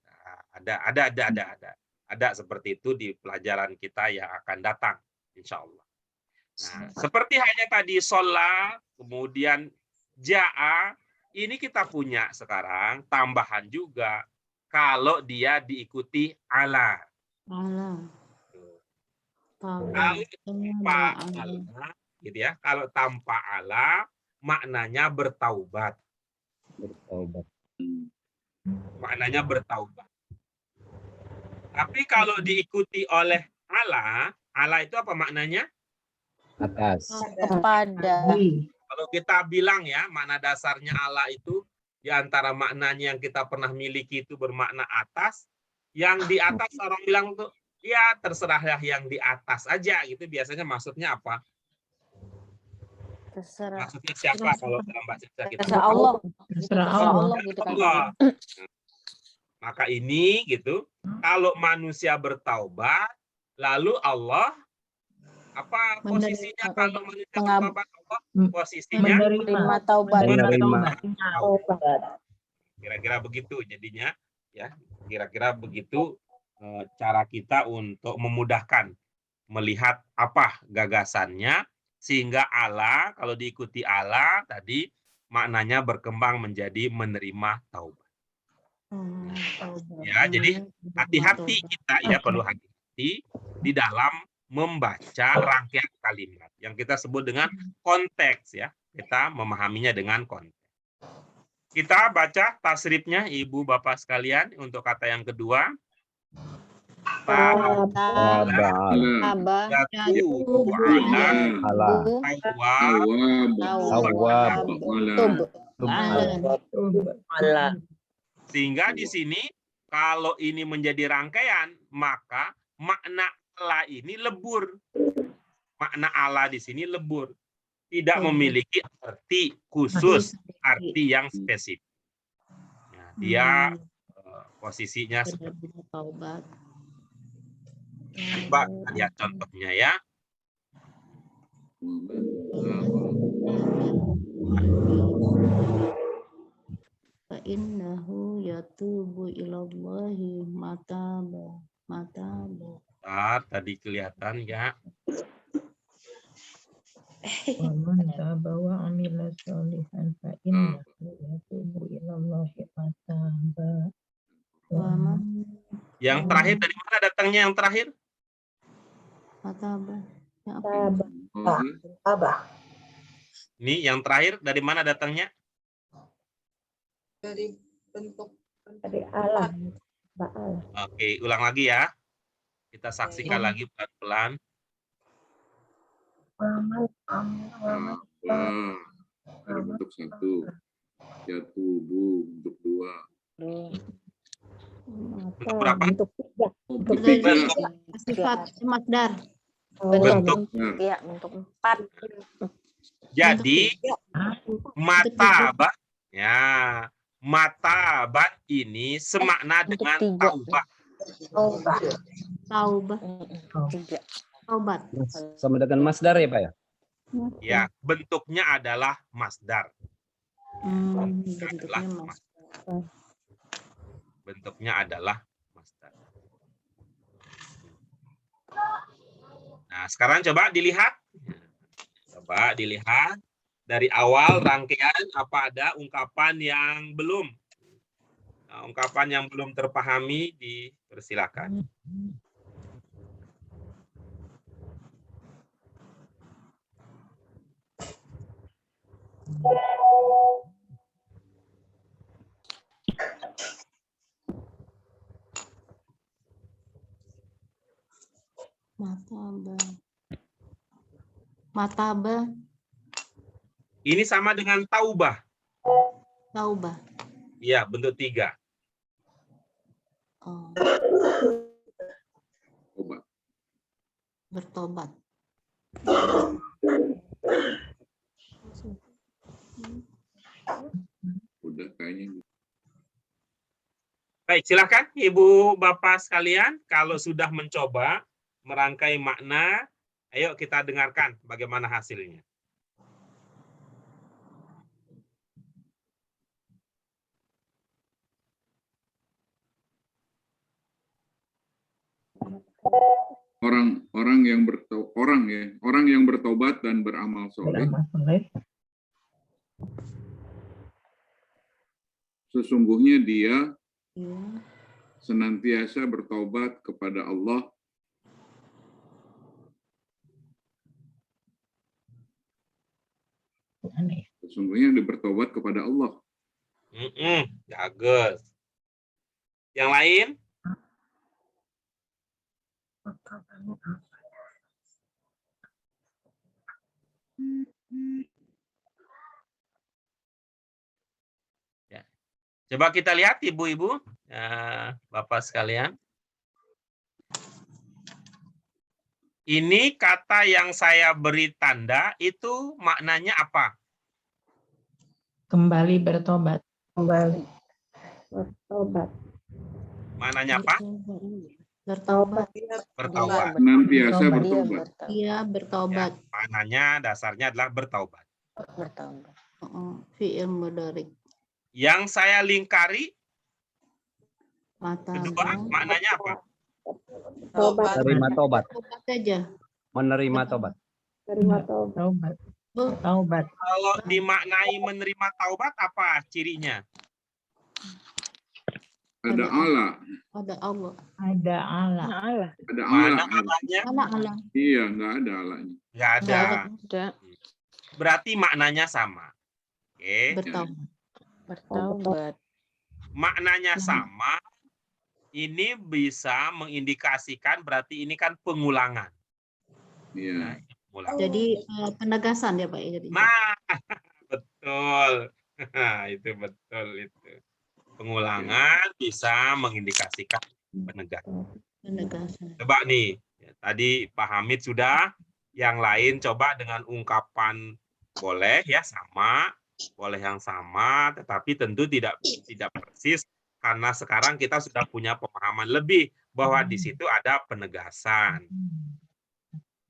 Ada seperti itu di pelajaran kita yang akan datang, insya Allah. Nah, seperti hanya tadi sholla, kemudian ja'a, ini kita punya sekarang tambahan juga kalau dia diikuti ala. Gitu ya. Kalau tanpa ala maknanya bertaubat. Maknanya bertaubat. Tapi kalau diikuti oleh ala itu apa maknanya? Atas. kepada. Kalau kita bilang ya, makna dasarnya ala itu di antara maknanya yang kita pernah miliki itu bermakna atas. Yang di atas orang bilang tuh ya terserahlah yang di atas aja gitu. Biasanya maksudnya apa? Terserah. Maksudnya siapa kalau dalam bahasa kita? Terserah Allah. Terserah Allah gitu kan. Allah. Maka ini gitu, kalau manusia bertaubat, Lalu Allah, apa Menerima posisinya kalau manusia bertobat? Allah posisinya Menerima taubat. Menerima. kira-kira begitu jadinya, ya. Kira-kira begitu cara kita untuk memudahkan melihat apa gagasannya, sehingga Allah, kalau diikuti Allah tadi, maknanya berkembang menjadi menerima taubat. Ya, jadi hati-hati kita, ya, perlu hati-hati di dalam membaca rangkaian kalimat yang kita sebut dengan konteks, ya. Kita memahaminya dengan konteks. Kita baca tasrifnya, Ibu Bapak sekalian, untuk kata yang kedua. Tabal. Abah. Yatubu ala Ala. tawwab. Tawwab. Sehingga di sini kalau ini menjadi rangkaian, maka makna Allah ini lebur. Makna Allah di sini lebur. Tidak memiliki arti khusus, arti yang spesifik. Nah, dia posisinya seperti taubat. Coba lihat contohnya, ya. Fa innahu yatubu ilallahi mataba. Tadi kelihatan, ya. Waman taba wa amila sholihan fa innahu yatubu ilallahi mataba. Yang terakhir dari mana datangnya yang terakhir? Mataba. Ya, Ini yang terakhir dari mana datangnya? Dari bentuk Dari Allah. Oke, ulang lagi, ya. Kita saksikan lagi pelan-pelan. Ada bentuk 1. Yatubu bentuk 2. Bentuk berapa? Bentuk Dari 3. sifat masdar. Bentuk. Ya, bentuk 4. Jadi matabat, ya, matabat ini semakna Bentuk dengan 3. taubah. Taubah. 3. Taubat. Sama dengan masdar, ya, Pak, ya? Ya, bentuknya adalah masdar. Bentuknya mas. Bentuknya adalah masdar. Nah, sekarang coba dilihat. Coba dilihat dari awal rangkaian apa ada ungkapan yang belum. Nah, ungkapan yang belum terpahami dipersilakan. Mataba. Ini sama dengan taubah. Taubah. Iya, bentuk 3. Oh, Obat. bertobat. Udah kayaknya. Baik, silakan Ibu Bapak sekalian, kalau sudah mencoba merangkai makna, ayo kita dengarkan bagaimana hasilnya. Orang yang bertobat dan beramal soleh, sesungguhnya dia senantiasa bertobat kepada Allah Sesungguhnya dia bertobat kepada Allah. Bagus. Yang lain? Ya. Coba kita lihat ibu-ibu, bapak sekalian. Ini kata yang saya beri tanda itu maknanya apa? Kembali bertobat. Kembali bertobat. Maknanya apa? Bertaubat. Bertaubat. Senantiasa Bertobat. bertobat. Dia bertaubat. Ya, maknanya dasarnya adalah bertaubat. Bertaubat. Fi'il mudhari. Yang saya lingkari Mata. kedua maknanya apa? Menerima tobat. Tobat saja. Menerima tobat. Taubat. Oh, Taubat. Kalau dimaknai menerima taubat apa cirinya? Ada Allah. ada Allah. Ada Allah. Allah. Ada Mana Allah. Allahnya? Mana Allah? Iya, nggak ada Allahnya. Nggak ada. Nggak ada. Ada. Berarti maknanya sama. Oke. Bertaubat. Bertaubat. Maknanya sama. Ini bisa mengindikasikan berarti ini kan pengulangan. Iya. Pengulangan. Jadi penegasan ya Pak. Jadi. Nah, betul. Itu betul itu. Pengulangan bisa mengindikasikan penegasan. Penegasan. Coba nih, ya, tadi Pak Hamid sudah, yang lain coba dengan ungkapan boleh ya sama, boleh yang sama, tetapi tentu tidak persis karena sekarang kita sudah punya pemahaman lebih bahwa di situ ada penegasan.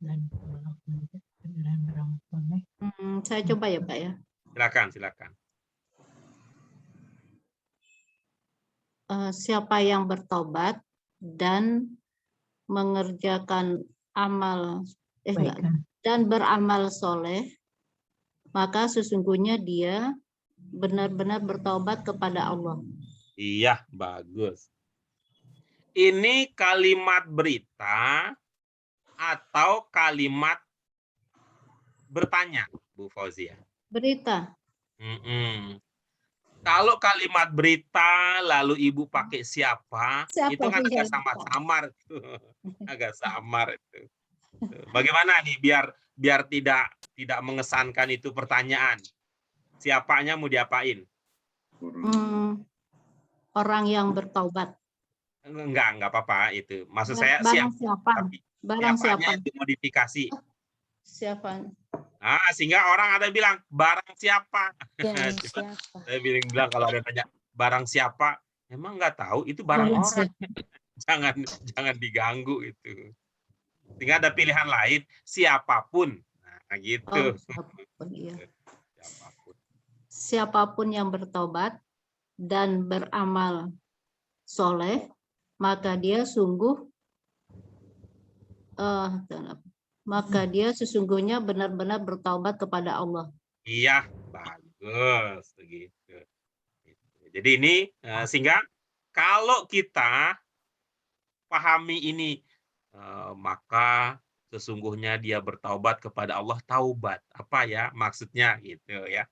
Dan beneran orang soleh. Saya coba ya Pak ya. Silakan. Siapa yang bertobat dan mengerjakan amal dan beramal soleh, maka sesungguhnya dia benar-benar bertobat kepada Allah. Iya, bagus. Ini kalimat berita atau kalimat bertanya, Bu Fauzia? Berita. Kalau kalimat berita lalu Ibu pakai siapa itu kan agak samar-samar tuh. Agak samar itu. Bagaimana nih biar tidak mengesankan itu pertanyaan. Siapanya mau diapain? Orang yang bertaubat. Enggak apa-apa itu. Maksud saya siapa? Barang siapa? Dimodifikasi. Siapa? Sehingga orang ada bilang barang siapa. Ya, siapa? Saya bilang kalau ada tanya barang siapa, emang nggak tahu itu barang orang. jangan diganggu itu. Sehingga ada pilihan lain siapapun. Nah, gitu. Siapapun, iya. Siapapun. Siapapun yang bertobat dan beramal soleh, maka dia sesungguhnya benar-benar bertaubat kepada Allah. Iya, bagus begitu. Jadi ini sehingga kalau kita pahami ini maka sesungguhnya dia bertaubat kepada Allah. Taubat apa ya maksudnya gitu ya.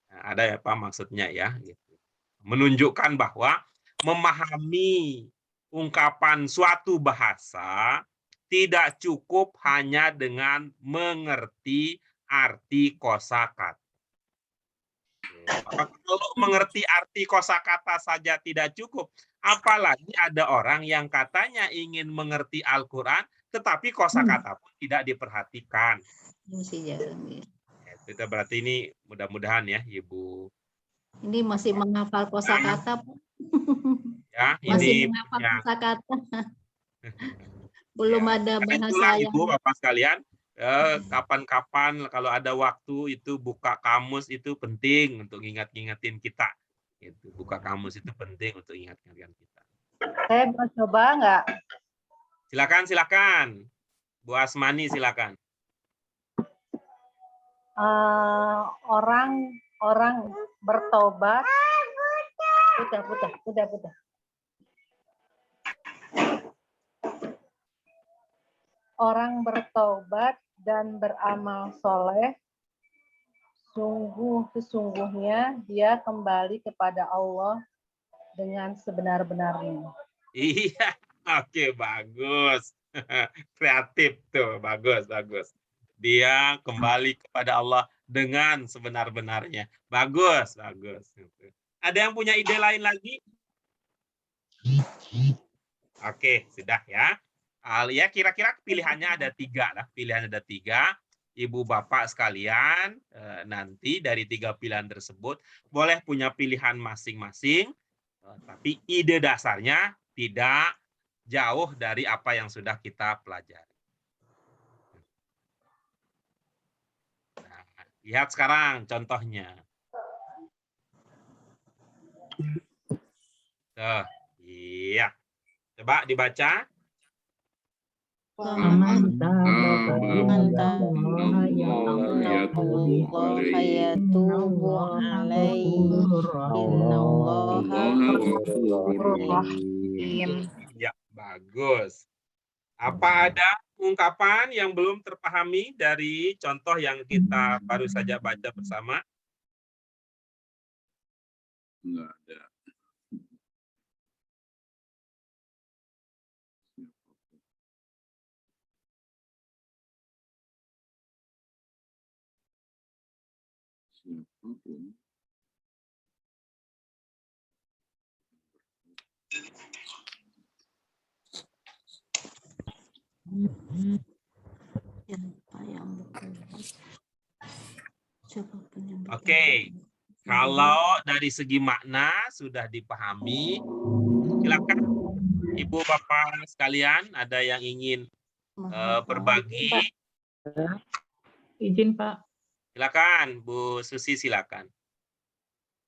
Ada ya apa maksudnya ya gitu. Menunjukkan bahwa memahami ungkapan suatu bahasa tidak cukup hanya dengan mengerti arti kosakata. Kalau mengerti arti kosakata saja tidak cukup, apalagi ada orang yang katanya ingin mengerti Al-Quran, tetapi kosakata pun tidak diperhatikan. Itu berarti ini mudah-mudahan ya, Ibu. Ini masih menghafal kosakata. Ya, masih ini menghafal ya. kosakata. Belum ada bahasa Itulah yang... Ibu, Bapak sekalian, kapan-kapan kalau ada waktu itu buka kamus itu penting untuk ingat-ingatin kita. Itu buka kamus itu penting untuk ingat-ingatkan kita. Saya mau coba nggak? Silakan. Bu Asmani silakan. Orang bertobat. Udah. Orang bertobat dan beramal soleh, sesungguhnya dia kembali kepada Allah dengan sebenar-benarnya. Iya, oke, bagus. Kreatif tuh, bagus. Dia kembali kepada Allah dengan sebenar-benarnya. Bagus. Ada yang punya ide lain lagi? Oke, sudah ya. Ya kira-kira pilihannya ada 3 lah. Pilihannya ada 3. Ibu bapak sekalian, nanti dari 3 pilihan tersebut boleh punya pilihan masing-masing, tapi ide dasarnya tidak jauh dari apa yang sudah kita pelajari. Nah, lihat sekarang contohnya. Tuh, iya. Coba dibaca. Faman taba fa Innallaha innallaha yatubu alaihi. Innallaha ghafurur rahim. Ya, bagus. Apa ada ungkapan yang belum terpahami dari contoh yang kita baru saja baca bersama? Enggak ada. Siapapun Siapa yang bertobat? Siapapun yang bertobat. Oke. Kalau dari segi makna sudah dipahami, silakan Ibu Bapak sekalian ada yang ingin berbagi. Izin Pak. Silakan Bu Susi, silakan.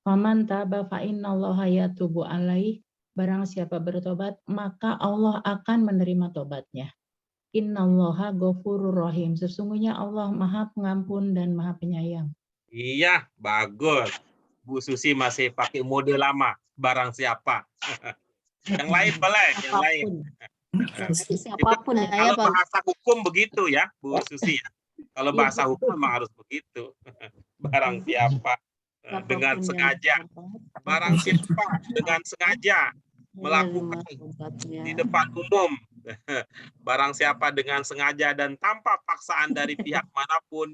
Faman taba fa innallaha yatubu alaih. Barang siapa bertobat, maka Allah akan menerima tobatnya. Innallaha ghafurur rahim. Sesungguhnya Allah Maha Pengampun dan Maha Penyayang. Iya, bagus. Bu Susi masih pakai mode lama, barang siapa. Yang lain boleh, yang lain. Siapapun ya, Kalau Pak. bahasa hukum begitu ya, Bu Susi. Kalau bahasa hukum memang harus begitu. Barang siapa dengan sengaja, barang siapa dengan sengaja melakukan di depan umum, barang siapa dengan sengaja dan tanpa paksaan dari pihak manapun.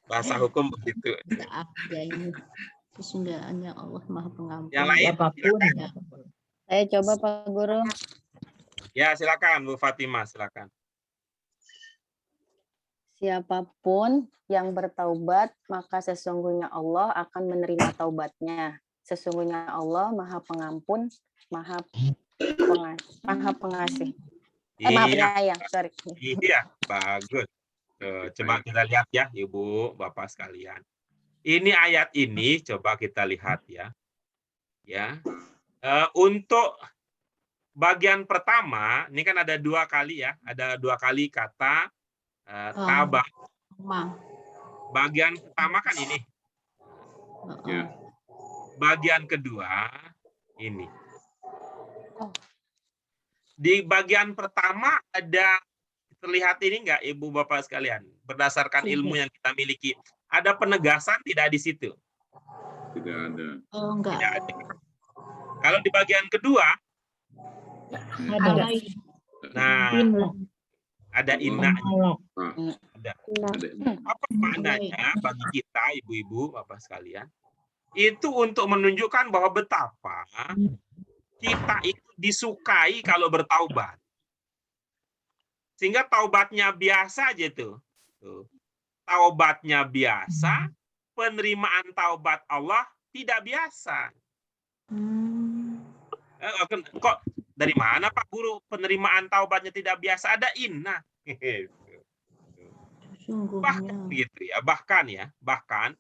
Bahasa hukum begitu. Sesungguhnya Allah Maha Pengampun. Yang lain, silakan. Saya coba Pak Guru. Ya, silakan Bu Fatimah, silakan. Siapapun yang bertaubat, maka sesungguhnya Allah akan menerima taubatnya. Sesungguhnya Allah Maha Pengampun, Maha Pengasih. Maha Penyayang, sorry. Iya, bagus. Coba kita lihat ya, Ibu, Bapak sekalian. Ini ayat ini coba kita lihat ya. Ya. Untuk bagian pertama, ini kan ada 2 kali ya, ada 2 kali kata taba. Bagian pertama kan ini. ya. Bagian kedua ini. Di bagian pertama ada terlihat ini enggak Ibu Bapak sekalian? Berdasarkan ilmu yang kita miliki, ada penegasan tidak di situ? Tidak ada. Oh, enggak. Tidak ada. Kalau di bagian kedua, Ada. nah ada inna. Ada. Ada. Apa maknanya bagi kita, ibu-ibu, bapak sekalian? Itu untuk menunjukkan bahwa betapa kita itu disukai kalau bertaubat. Sehingga taubatnya biasa aja tuh. Taubatnya biasa, penerimaan taubat Allah tidak biasa. Kok dari mana Pak Guru penerimaan taubatnya tidak biasa? Ada inna. Bahkan gitu ya, bahkan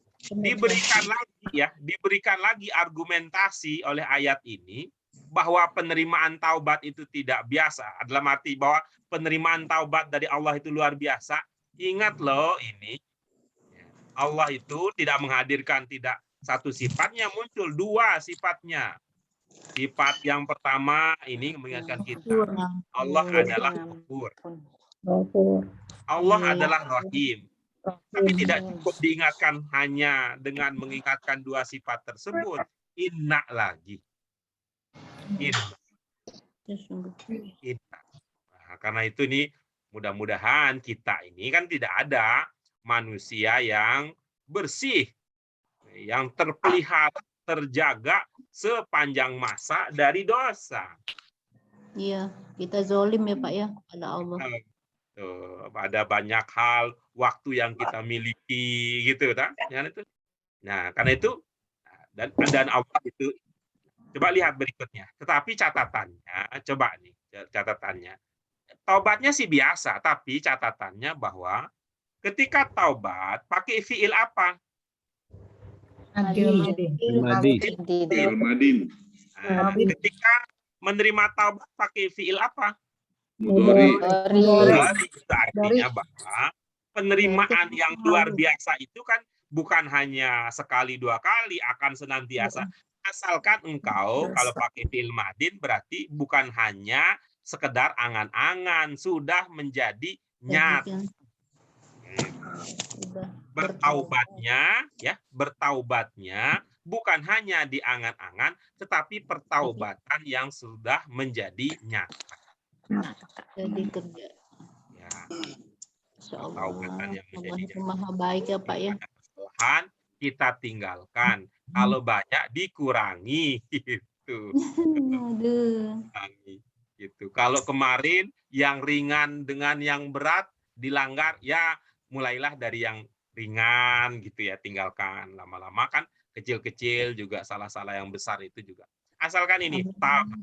diberikan lagi argumentasi oleh ayat ini bahwa penerimaan taubat itu tidak biasa. Dalam arti bahwa penerimaan taubat dari Allah itu luar biasa. Ingat loh ini, Allah itu tidak menghadirkan tidak satu sifatnya, muncul 2 sifatnya. Sifat yang pertama ini mengingatkan kita, Allah adalah Ghafur. Allah adalah Rahim. Tapi tidak cukup diingatkan hanya dengan mengingatkan 2 sifat tersebut. Inna lagi. Inna. Nah, karena itu nih mudah-mudahan kita ini kan tidak ada manusia yang bersih, yang terpelihara, terjaga sepanjang masa dari dosa. Iya, kita zolim ya Pak ya pada Allah. Ada banyak hal, waktu yang kita miliki gitu kan? Nah, karena itu dan Allah itu Coba lihat berikutnya. Tetapi catatannya, coba nih catatannya. Taubatnya sih biasa, tapi catatannya bahwa ketika taubat pakai fiil apa? Madin. Madi. Fi'il madin. Nah, ketika menerima taubat pakai fiil apa? Mudhari. Mudhari. Itu artinya bahwa penerimaan yang luar biasa itu kan bukan hanya sekali dua kali, akan senantiasa. Asalkan engkau kalau pakai fiil madin berarti bukan hanya sekedar angan-angan, sudah menjadi nyat. Bertaubatnya bukan hanya di angan-angan, tetapi pertaubatan yang sudah menjadi nyata. Jadi kerja. Ya, Insya pertaubatan Allah. yang menjadi Allah itu nyata. maha baik ya Pak ya. Ada kesalahan, kita tinggalkan. Kalau banyak dikurangi gitu. Aduh. Gitu. Kalau kemarin yang ringan dengan yang berat dilanggar, ya mulailah dari yang ringan gitu ya, tinggalkan. Lama-lama kan kecil-kecil juga salah-salah yang besar itu juga. Asalkan ini tabah,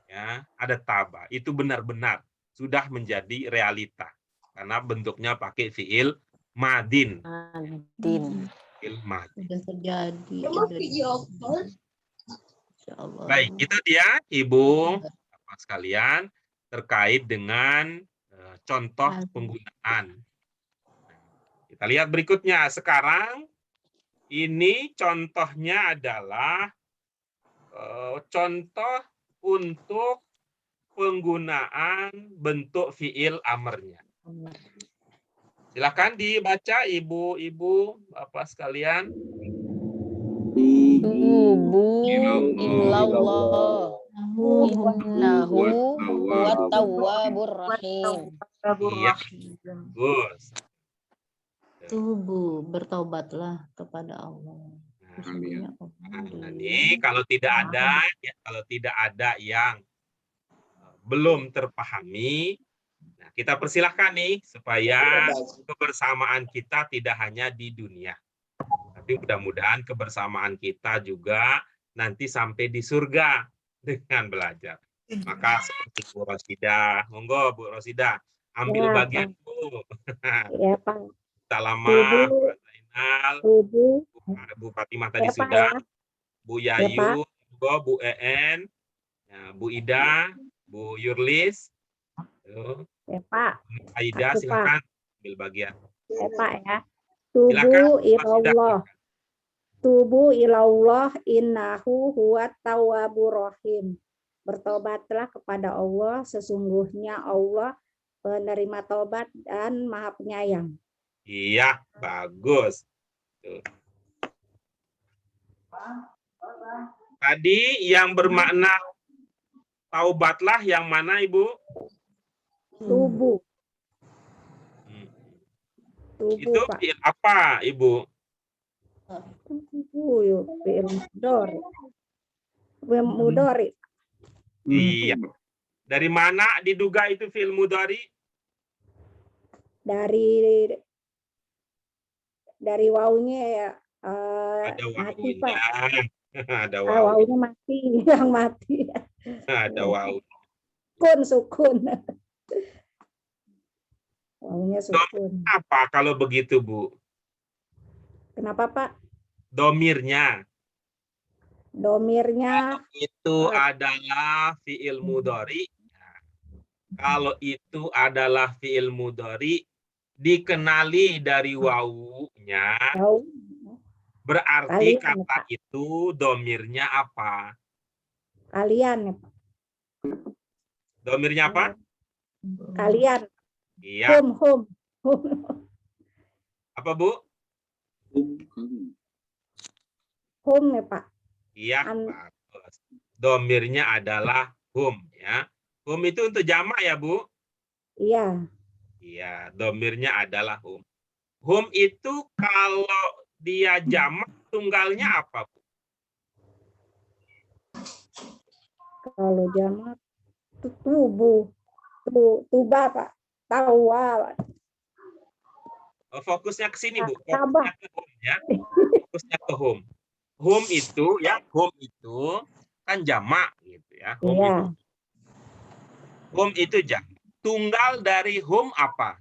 ya, ada tabah, itu benar-benar sudah menjadi realita karena bentuknya pakai fiil madin. Fiil madin. Sudah terjadi. Insya Allah. Baik, itu dia Ibu Bapak sekalian terkait dengan contoh penggunaan. Kita lihat berikutnya. Sekarang ini contohnya adalah contoh untuk penggunaan bentuk fiil amarnya. Silakan dibaca Ibu-ibu Bapak sekalian. Tubu ilallah innahu huwat tawwabur rahim. Iya, bagus. Tubuh, bertobatlah kepada Allah. Kalian. Nah, ini kalau tidak ada yang belum terpahami, nah, kita persilahkan nih supaya kebersamaan kita tidak hanya di dunia, tapi mudah-mudahan kebersamaan kita juga nanti sampai di surga dengan belajar. Maka seperti Bu Rosidah, monggo Bu Rosidah, ambil Ya, bagian Bu. Ya, Pak. Salama, Ibu. Pak Zainal, Ibu. Bu Fatimah tadi Ya, Pak, sudah, ya. Bu Ya, Yayu, Bu En, ya, Bu Ida, Bu Yurlis, Ya, Pak. Aida, Aku, silakan ambil bagian. Ya, Pak ya. Silakan, Tubu Pak Rosidah, ilallah. silakan. Tubu ilallah innahu huwat tawwabur rahim. Bertobatlah kepada Allah, sesungguhnya Allah penerima taubat dan Maha Penyayang. Iya, bagus. Tuh. Tadi yang bermakna taubatlah yang mana, Ibu? Tubu. Tubu, Itu Pak. fiil apa, Ibu? Tubu yuk, fi'il mudhari. Fi'il mudhari. Iya. Dari mana diduga itu fi'il mudhari? Dari wawunya ya. Ada Mati, wawunya. Pak. Ada wawu. Wawunya mati, yang mati. Ada wawu. Sukun. Wawunya sukun. Apa kalau begitu, Bu? Kenapa, Pak? Domirnya. Domirnya Itu adalah fi'il mudhari. Kalau itu adalah fi'il mudhari, dikenali dari wawunya, tahu. berarti Kalian, kata Pak. itu domirnya apa? Kalian, ya, Pak. Domirnya apa? Kalian. Iya. Hum. Apa, Bu? Hum ya, Pak. Iya, bagus. Domirnya adalah hum, ya. Hum itu untuk jamak ya, Bu? Iya. Iya, domirnya adalah hum. Hum itu kalau dia jamak tunggalnya apa, Bu? Kalau jamak itu tubuh. Tuba, Pak. Tawa. Fokusnya ke sini, Bu. Tabah. Fokusnya ke hum, ya. Fokusnya ke hum. Hum itu, ya, hum itu kan jamak gitu ya. Iya. Hum itu jamak. Tunggal dari hum apa?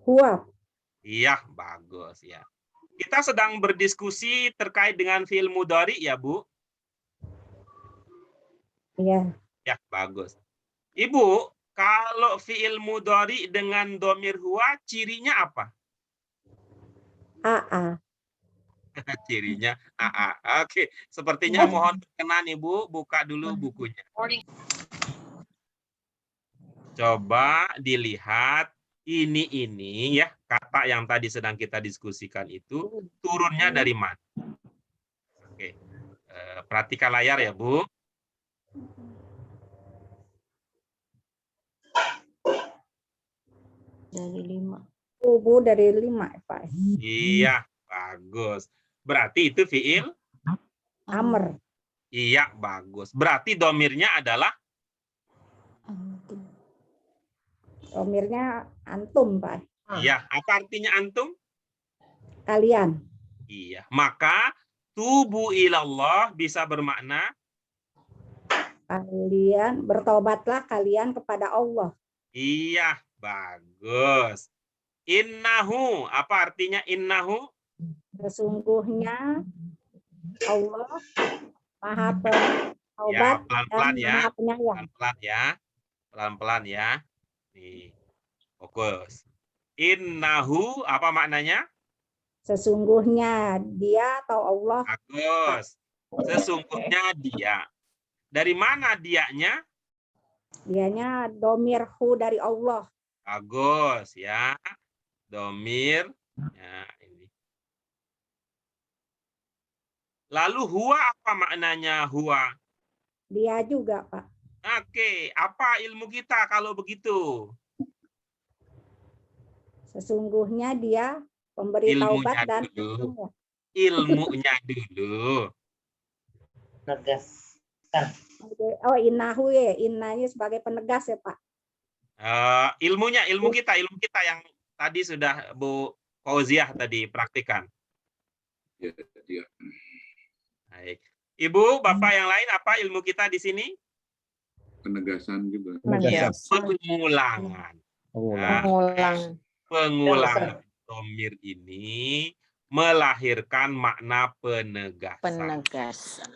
Huwa. Iya, bagus ya. Kita sedang berdiskusi terkait dengan fi'il mudhari ya, Bu? Iya. Ya, bagus. Ibu, kalau fi'il mudhari dengan domir huwa, cirinya apa? AA. Cirinya AA. Oke, sepertinya mohon berkenan Ibu, buka dulu bukunya. Coba dilihat ini ya, kata yang tadi sedang kita diskusikan itu turunnya dari mana? Oke. Perhatikan layar ya, Bu. Dari 5. Bu dari 5, Pak. Iya, bagus. Berarti itu fi'il? Amr. Iya, bagus. Berarti domirnya adalah? Domirnya antum, Pak. Iya. Apa artinya antum? Kalian. Iya. Maka tubu ilallah bisa bermakna? Kalian bertobatlah kalian kepada Allah. Iya, bagus. Innahu, apa artinya innahu? Sesungguhnya Allah Maha Ya, Penaubat pelan-pelan dan ya. Maha Penyayang. Pelan-pelan ya. Pelan-pelan ya. Nih, fokus. Innahu, apa maknanya? Sesungguhnya dia atau Allah Bagus. Sesungguhnya dia. Dari mana dianya? dianya domir hu dari Allah. Bagus ya. Domir. Ya, ini. Lalu huwa apa maknanya huwa? Dia juga, Pak. Oke, apa ilmu kita kalau begitu? Sesungguhnya dia pemberi Ilmunya taubat dan dulu. penyayang. Ilmunya dulu. Oh, innahu ya, innanya sebagai penegas ya, Pak. Ilmu kita yang tadi sudah Bu Fauziah tadi praktikan. Ya, ya. Baik. Ibu, Bapak yang lain apa ilmu kita di sini? Penegasan juga. Pengulangan. Pengulang. Pengulangan domir ini melahirkan makna penegasan.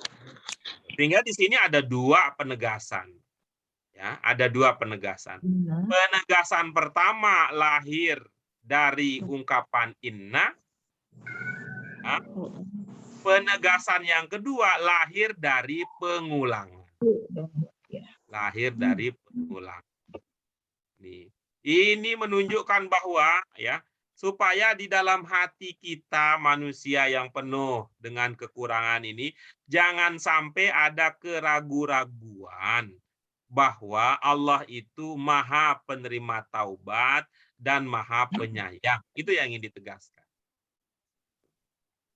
Sehingga di sini ada dua penegasan. Ya, ada dua penegasan. Penegasan pertama lahir dari ungkapan inna. Ya. Penegasan yang kedua lahir dari pengulangan. Lahir dari pengulangan. Ini menunjukkan bahwa ya, supaya di dalam hati kita manusia yang penuh dengan kekurangan ini jangan sampai ada keraguan-raguan bahwa Allah itu Maha Penerima Taubat dan Maha Penyayang. Itu yang ingin ditegaskan.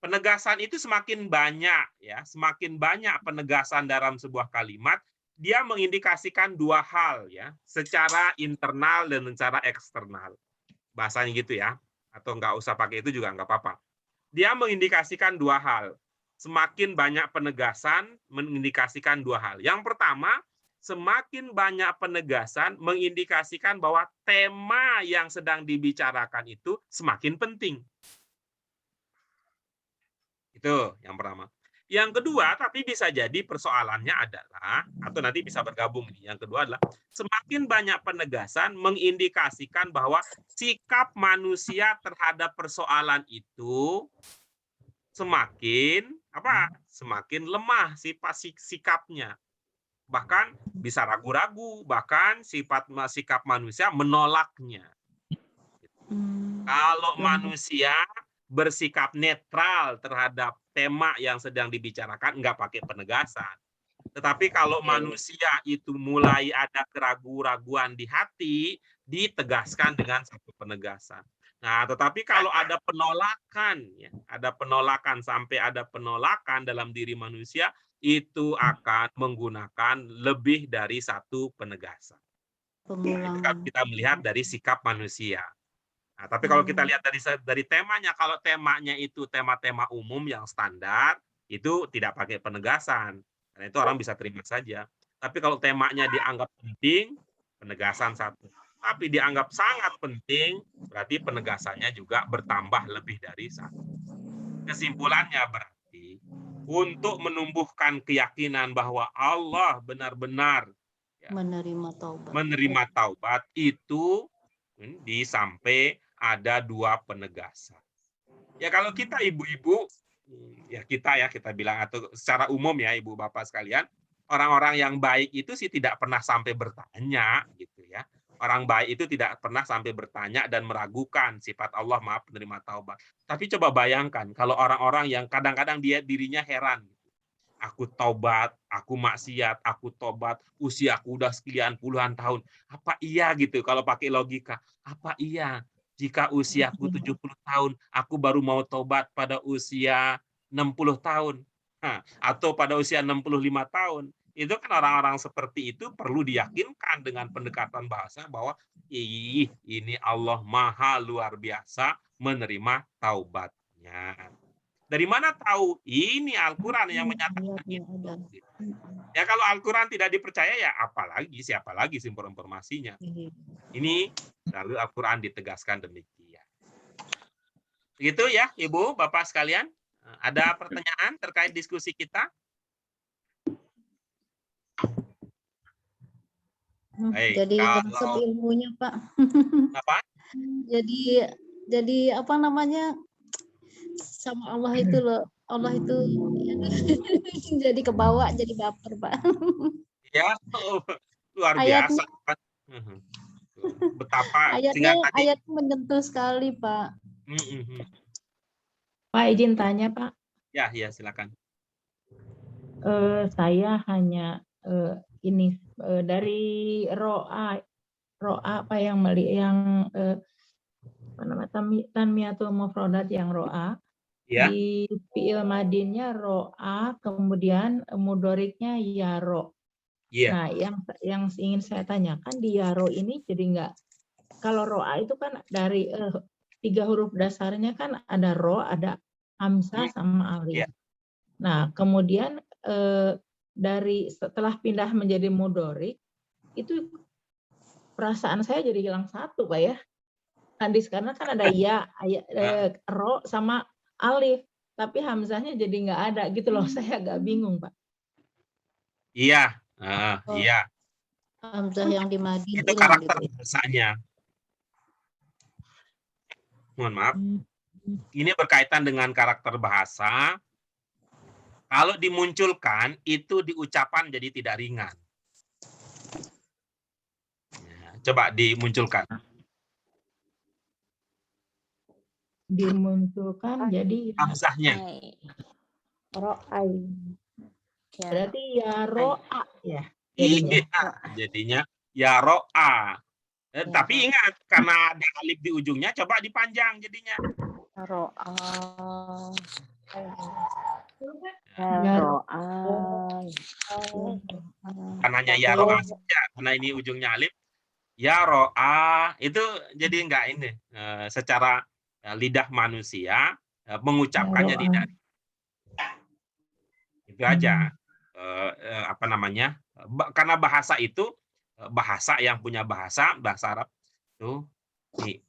Penegasan itu semakin banyak ya, semakin banyak penegasan dalam sebuah kalimat, dia mengindikasikan dua hal ya, secara internal dan secara eksternal. Bahasanya gitu ya, atau nggak usah pakai itu juga nggak apa-apa. Dia mengindikasikan dua hal. Semakin banyak penegasan mengindikasikan dua hal. Yang pertama, semakin banyak penegasan mengindikasikan bahwa tema yang sedang dibicarakan itu semakin penting. Itu yang pertama. Yang kedua, tapi bisa jadi persoalannya adalah, atau nanti bisa bergabung nih. Yang kedua adalah semakin banyak penegasan mengindikasikan bahwa sikap manusia terhadap persoalan itu semakin Semakin lemah sikapnya. Bahkan bisa ragu-ragu, bahkan sikap manusia menolaknya. Kalau manusia bersikap netral terhadap tema yang sedang dibicarakan, nggak pakai penegasan. Tetapi kalau manusia itu mulai ada keraguan-raguan di hati, ditegaskan dengan satu penegasan. Nah, tetapi kalau ada penolakan, ya, ada penolakan sampai ada penolakan dalam diri manusia, itu akan menggunakan lebih dari satu penegasan. Itu kan kita melihat dari sikap manusia. Nah, tapi kalau kita lihat dari temanya, kalau temanya itu tema-tema umum yang standar, itu tidak pakai penegasan. Karena itu orang bisa terima saja. Tapi kalau temanya dianggap penting, penegasan satu. Tapi dianggap sangat penting, berarti penegasannya juga bertambah lebih dari satu. Kesimpulannya berarti, untuk menumbuhkan keyakinan bahwa Allah benar-benar menerima taubat itu sampai ada 2 penegasan. Ya kalau kita ibu-ibu, ya kita bilang, atau secara umum ya ibu bapak sekalian, orang-orang yang baik itu sih tidak pernah sampai bertanya gitu ya. Orang baik itu tidak pernah sampai bertanya dan meragukan sifat Allah Maha Penerima Taubat. Tapi coba bayangkan kalau orang-orang yang kadang-kadang dirinya heran. Aku taubat, aku maksiat, aku tobat, usia aku udah sekian puluhan tahun. Apa iya gitu kalau pakai logika? Apa iya jika usiaku 70 tahun, aku baru mau tobat pada usia 60 tahun? Atau pada usia 65 tahun? Itu kan orang-orang seperti itu perlu diyakinkan dengan pendekatan bahasa bahwa ini Allah Maha luar biasa menerima taubatnya. Dari mana tahu? Ini Al-Quran yang menyatakan itu. Ya kalau Al-Quran tidak dipercaya, ya siapa lagi sumber informasinya. Ini lalu Al-Quran ditegaskan demikian. Begitu ya Ibu, Bapak sekalian. Ada pertanyaan terkait diskusi kita? Baik, Jadi masuk ilmunya Pak. Apa? Jadi apa namanya, sama Allah itu loh. Allah itu jadi kebawa, jadi baper Pak. Ya, luar biasa. Betapa Ayatnya menyentuh sekali Pak. Pak izin tanya Pak. Ya silakan. Saya hanya dari ro'a apa yang tanmiyatul mufradat yang ro'a, Ya. di fi'il madinnya ro'a, kemudian mudoriknya yaro. Nah, yang ingin saya tanyakan di yaro ini jadi enggak, kalau ro'a itu kan dari 3 huruf dasarnya kan ada ro, ada hamzah sama alif. Nah, kemudian dari setelah pindah menjadi mudorik, itu perasaan saya jadi hilang satu, Pak ya. Karena kan ada ro sama alif, tapi hamzahnya jadi nggak ada gitu loh. Saya agak bingung, Pak. Iya, iya. Hamzah yang di Madinah Itu karakter bahasanya. Mohon maaf. Ini berkaitan dengan karakter bahasa. Kalau dimunculkan, itu diucapan jadi tidak ringan. Coba dimunculkan. Dimunculkan jadi hamzahnya. Ro'ai. Berarti ya ro'a ya. Jadinya ya ro'a. Tapi ingat, karena ada alif di ujungnya, coba dipanjang jadinya. Ro'a. Karenanya ya ro'a saja, karena ini ujungnya alif. Ya ro'a itu jadi enggak ini secara lidah manusia mengucapkannya tidak. Itu aja. Apa namanya? Karena bahasa itu bahasa yang punya bahasa Arab itu.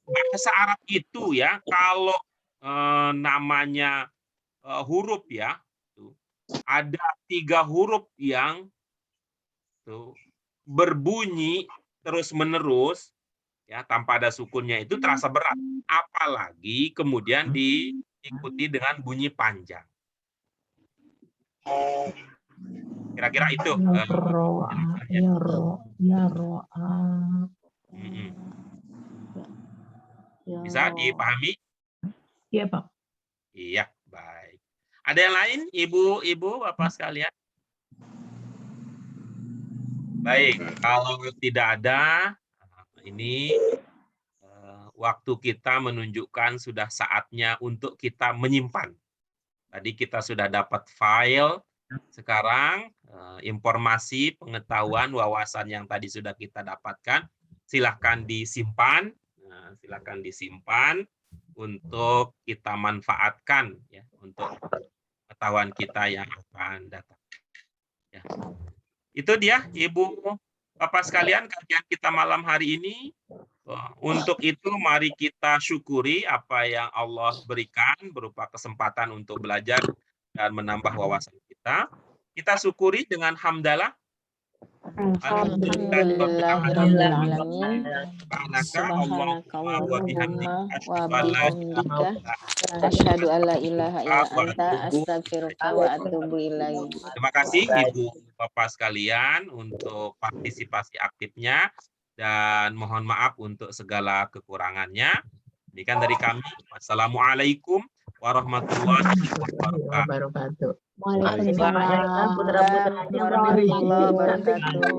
Bahasa Arab itu ya kalau namanya huruf ya, ada 3 huruf yang berbunyi terus-menerus ya tanpa ada sukunnya itu terasa berat, apalagi kemudian diikuti dengan bunyi panjang. Kira-kira itu. Bisa dipahami? Iya, Pak. Iya, baik. Ada yang lain, ibu-ibu, bapak sekalian? Baik, kalau tidak ada, ini waktu kita menunjukkan sudah saatnya untuk kita menyimpan. Tadi kita sudah dapat file, sekarang informasi, pengetahuan, wawasan yang tadi sudah kita dapatkan, silahkan disimpan Nah, silakan disimpan untuk kita manfaatkan ya untuk pengetahuan kita yang akan datang. Ya. Itu dia Ibu Bapak sekalian kajian kita malam hari ini. Untuk itu mari kita syukuri apa yang Allah berikan berupa kesempatan untuk belajar dan menambah wawasan kita. Kita syukuri dengan hamdalah. Alhamdulillahirrahmanirrahim. Subhanakallahumma wa bihamdika asyhadu an la ilaha illa anta astaghfiruka wa atubu ilaik. Terima kasih Ibu Bapak sekalian untuk partisipasi aktifnya dan mohon maaf untuk segala kekurangannya. Demikian dari kami. Wassalamualaikum warahmatullahi wabarakatuh. Waalaikumsalam. Warahmatullahi wabarakatuh.